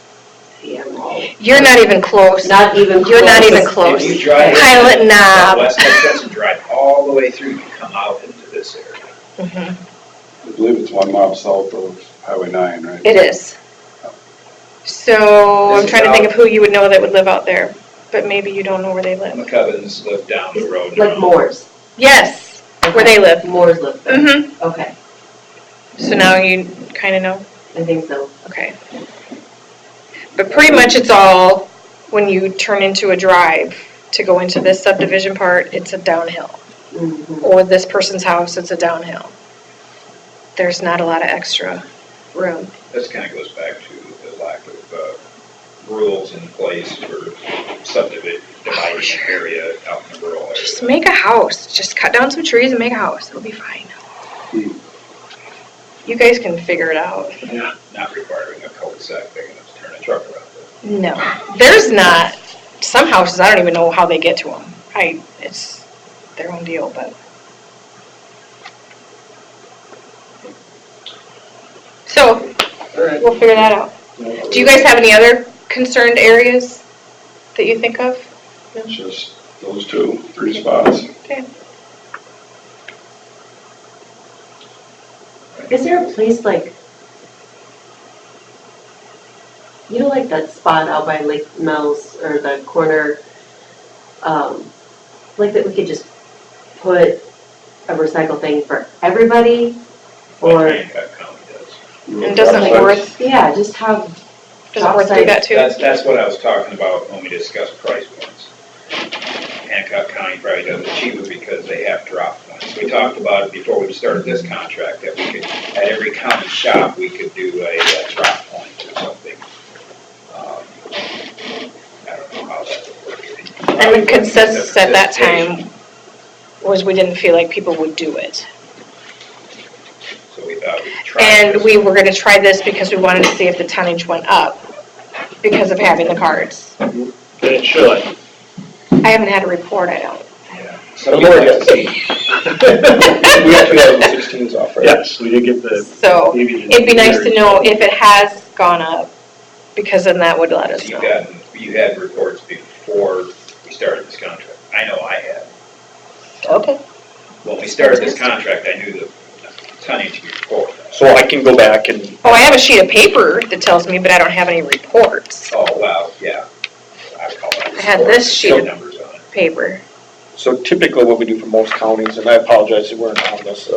Yeah, I'm all- You're not even close. Not even You're not close. even close. If you drive Pilot Knob. West Texas and drive all the way through, you come out into this area. Mhm. I believe it's 1 mile south of Highway 9, right? It is. So I'm trying to think of who you would know that would live out there, but maybe you don't know where they live. McCubbins live down the road. Like Moore's. Yes, where they live. Moore's live there. Mm-hmm. Okay, So now you kind of know? I think so. Okay. But pretty much it's all, when you turn into a drive to go into this subdivision part, it's a downhill. Mhm. Or this person's house, it's a downhill. There's not a lot of extra room. This kind of goes back to the lack of rules in place for dividing an area out in the rural area. Just make a house. Just cut down some trees and make a house. It'll be fine. You guys can figure it out. Not requiring a cul-de-sac big enough to turn a truck around. No, there's not. Some houses, I don't even know how they get to them. It's their own deal, but. So, we'll figure that out. Do you guys have any other concerned areas that you think of? It's just those 3 spots. Okay. Is there a place like, you know, like that spot out by Lake Mills or the corner, like that we could just put a recycle thing for everybody? Or, Hancock County does. And doesn't Worth, yeah, just have. doesn't Worth do that too? That's what I was talking about when we discussed price points. Hancock County probably does it cheaper because they have drop points. We talked about it before we started this contract, that we could, at every county shop, we could do a drop point or something. I don't know how that would work. And the consensus at that time was we didn't feel like people would do it. So we thought we'd try. And this. we were gonna try this because we wanted to see if the tonnage went up because of having the cards. It should. I haven't had a report, I don't. Yeah. So we got 2016s off, right? Yes, we did get the. So it'd be nice to know if it has gone up, because then that would let us know. You had reports before we started this contract. I know I had. Okay. When we started this contract, I knew the tonnage before. So I can go back and, Oh, I have a sheet of paper that tells me, but I don't have any reports. Oh, wow, yeah. I call that. I had this sheet of numbers on it. paper. So typically what we do for most counties, and I apologize if we're not on this,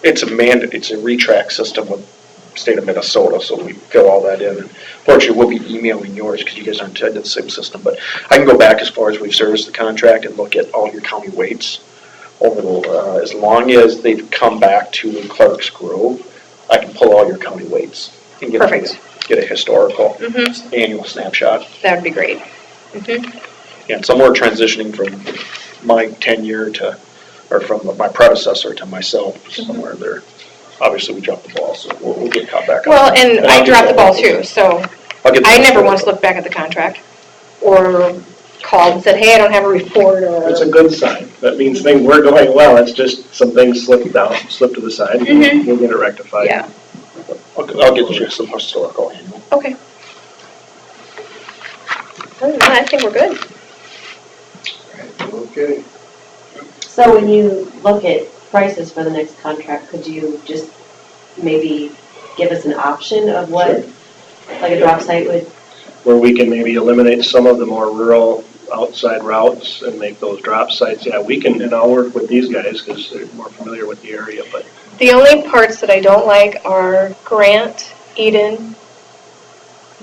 it's a retract system with state of Minnesota, so we fill all that in. Fortunately, we'll be emailing yours because you guys aren't tied to the same system, but I can go back as far as we've serviced the contract and look at all your county weights over the, as long as they've come back to Clark's Grove, I can pull all your county weights and get a historical annual snapshot. That would be great. And some are transitioning from my tenure to, or from my predecessor to myself, somewhere there. Obviously, we dropped the ball, so we'll get caught back up. Well, and I dropped the ball too, so I never once looked back at the contract or called and said, hey, I don't have a report or. It's a good sign. That means things were going well. It's just some things slipped to the side. And we'll get it rectified. Yeah. I'll get you some historical annual. Okay. Other than that, I think we're good. Okay. So when you look at prices for the next contract, could you just maybe give us an option of what, like a drop site would? Where we can maybe eliminate some of the more rural outside routes and make those drop sites. Yeah, we can, and I'll work with these guys because they're more familiar with the area, but. The only parts that I don't like are Grant, Eden,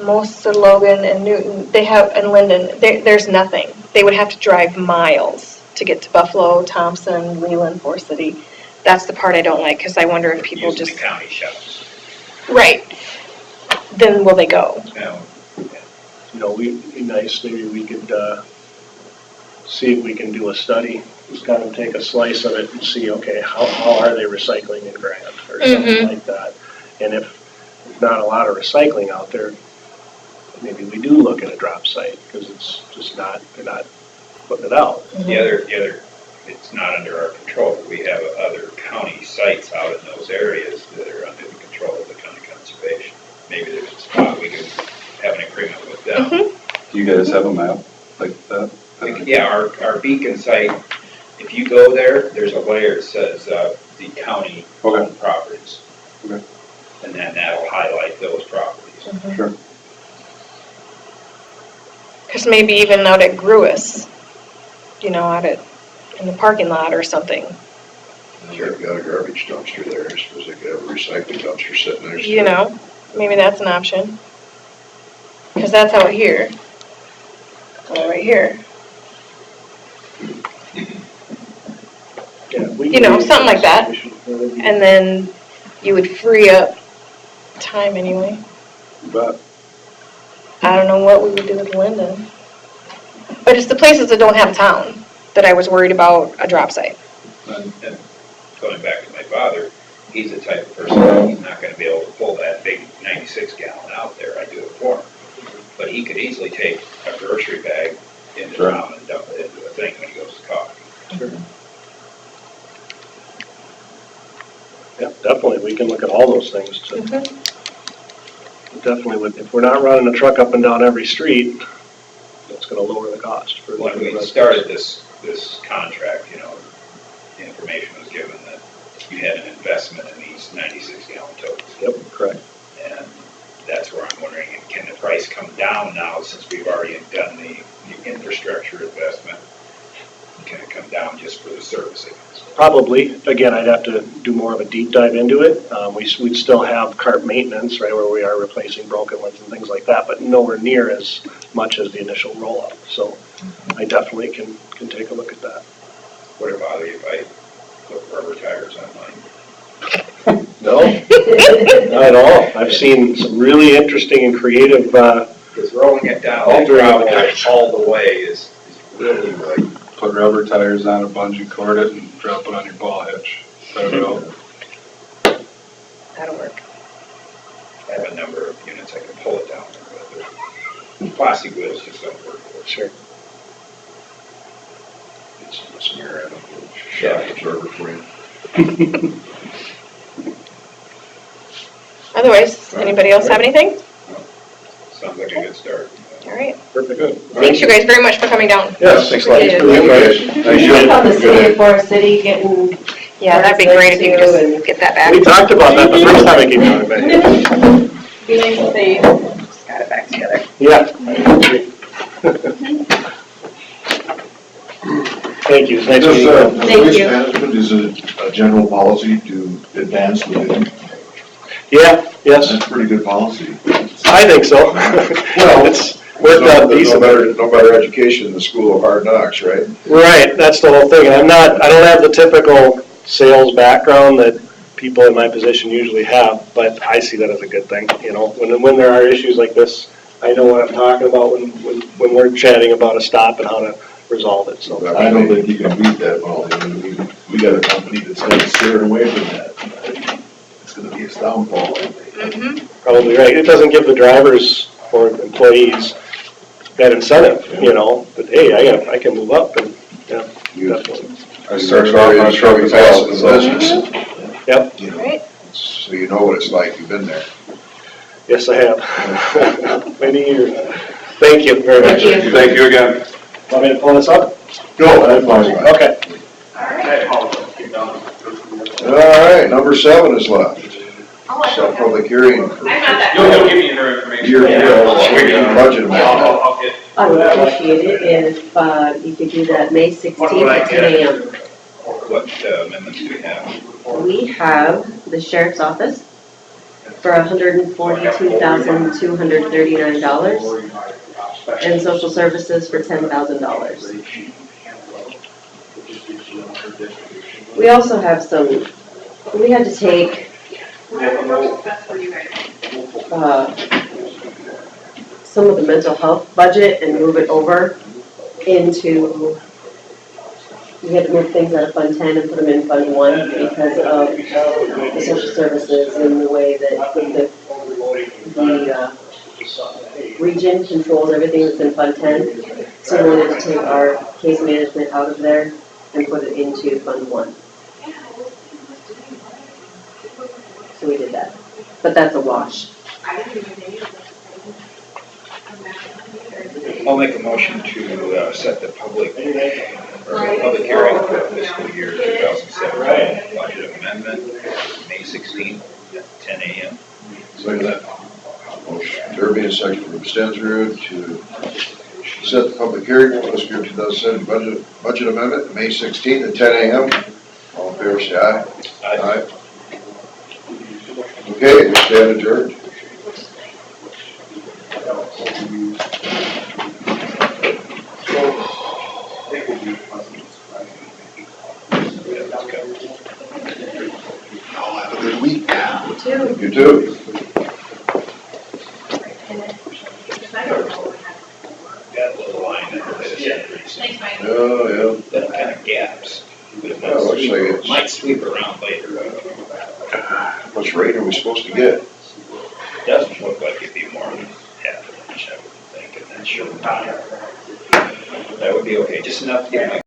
most of Logan and Newton, and Linden, there's nothing. They would have to drive miles to get to Buffalo, Thompson, Leland, Forest City. That's the part I don't like, because I wonder if people Using just. the county shops. Right. Then will they go? No. It'd be nice, maybe we could, see if we can do a study, just kind of take a slice of it and see, okay, how are they recycling in Grant or something like that? And if there's not a lot of recycling out there, maybe we do look at a drop site, because it's just they're not putting it out. The other, it's not under our control. We have other county sites out in those areas that are under the control of the county conservation. Maybe there's a spot we can have an agreement with them. Do you guys have a map like that? Yeah, our beacon site, if you go there, there's a layer that says, the county owned properties. Okay. And then that'll highlight those properties. Sure. Because maybe even out at Gruis, out in the parking lot or something. They've got a garbage dumpster there, I suppose they could have a recycling dumpster sitting there. Maybe that's an option. Because that's out here. Oh, right here. Yeah, something like that. And then you would free up time anyway. But I don't know what we would do with Linden. But it's the places that don't have a town that I was worried about a drop site. And going back to my father, he's the type of person that he's not gonna be able to pull that big 96 gallon out there. I do it for him. But he could easily take a grocery bag into town and dump it into a thing when he goes to coffee. Sure. Yeah, definitely, we can look at all those things. Definitely, if we're not running a truck up and down every street, it's gonna lower the cost. When we started this contract, the information was given that you had an investment in these 96 gallon totes. Yep, correct. And that's where I'm wondering, can the price come down now since we've already done the infrastructure investment? Can it come down just for the servicing? Probably. Again, I'd have to do more of a deep dive into it. We'd still have cart maintenance, right, where we are replacing broken ones and things like that, but nowhere near as much as the initial roll-up. So I definitely can take a look at that. Would it bother you if I put rubber tires on mine? No, not at all. I've seen some really interesting and creative. Because rolling it down that gravel all the way is really like. Put rubber tires on a bungee cord it and drop it on your ball hitch. That'll work. I have a number of units I can pull it down, but plastic wheels just don't work. Sure. It's a smear and a shock absorber for you. Otherwise, anybody else have anything? Sounds like a good start. All right. Perfect. Good. Thanks you guys very much for coming down. Yes, thanks a lot. Appreciate it. Thank You talk about the city of Forest City getting. Yeah, that'd be great if you could just get that back. We talked about that the first time I came down. Be nice if they just got it back together. Yeah. Thank you, it's nice Just, meeting you. Thank waste you. management is a general policy to advance within. Yeah, yes, That's pretty good policy. I think so. Well, It's worked out There's decent. no better education in the school of hard knocks, right? Right, that's the whole thing. I don't have the typical sales background that people in my position usually have, but I see that as a good thing, you know. When there are issues like this, I know what I'm talking about when we're chatting about a stop and how to resolve it, so. I don't think you can beat that policy. I mean, we got a company that's kind of steering away from that. It's gonna be its downfall. Probably right. It doesn't give the drivers or employees that incentive, you know, that, hey, I can move up and, yeah, definitely. I started off on a short fast in business. Yep, Right? So you know what it's like, you've been there. yes, I have. Many years. Thank you very much. Thank you. Thank you again. Want me to pull this up? No, I'm fine. Okay. All right, number 7 is left. Set public hearing. You'll give me her information. Your budget amendment. I'll get. I would appreciate it if you could do that May 16th at 10 a.m. What amendments do we have? We have the sheriff's office for $142,239 and social services for $10,000. We also have we had to take some of the mental health budget and move it over into, we had to move things out of Fund 10 and put them in Fund 1 because of the social services and the way that the region controls everything that's in Fund 10. So we wanted to take our case management out of there and put it into Fund 1. So we did that. But that's a wash. I'll make a motion to set the public hearing for fiscal year 2017 budget amendment, May 16th at 10 a.m. Motion Derby and second from Stansfield to set the public hearing for fiscal year 2017 budget amendment, May 16th at 10 a.m. All in favor, say aye. Aye. Okay, we stand adjourned. Have a good week. You too. You too. Got a little line in there. Oh, That kind of gaps. Yeah, looks like it's- Might sweep around later. yeah. How much rain are we supposed to get? Doesn't look like it'd be more than half an inch, I would think, and then she'll. That would be okay, just enough to get my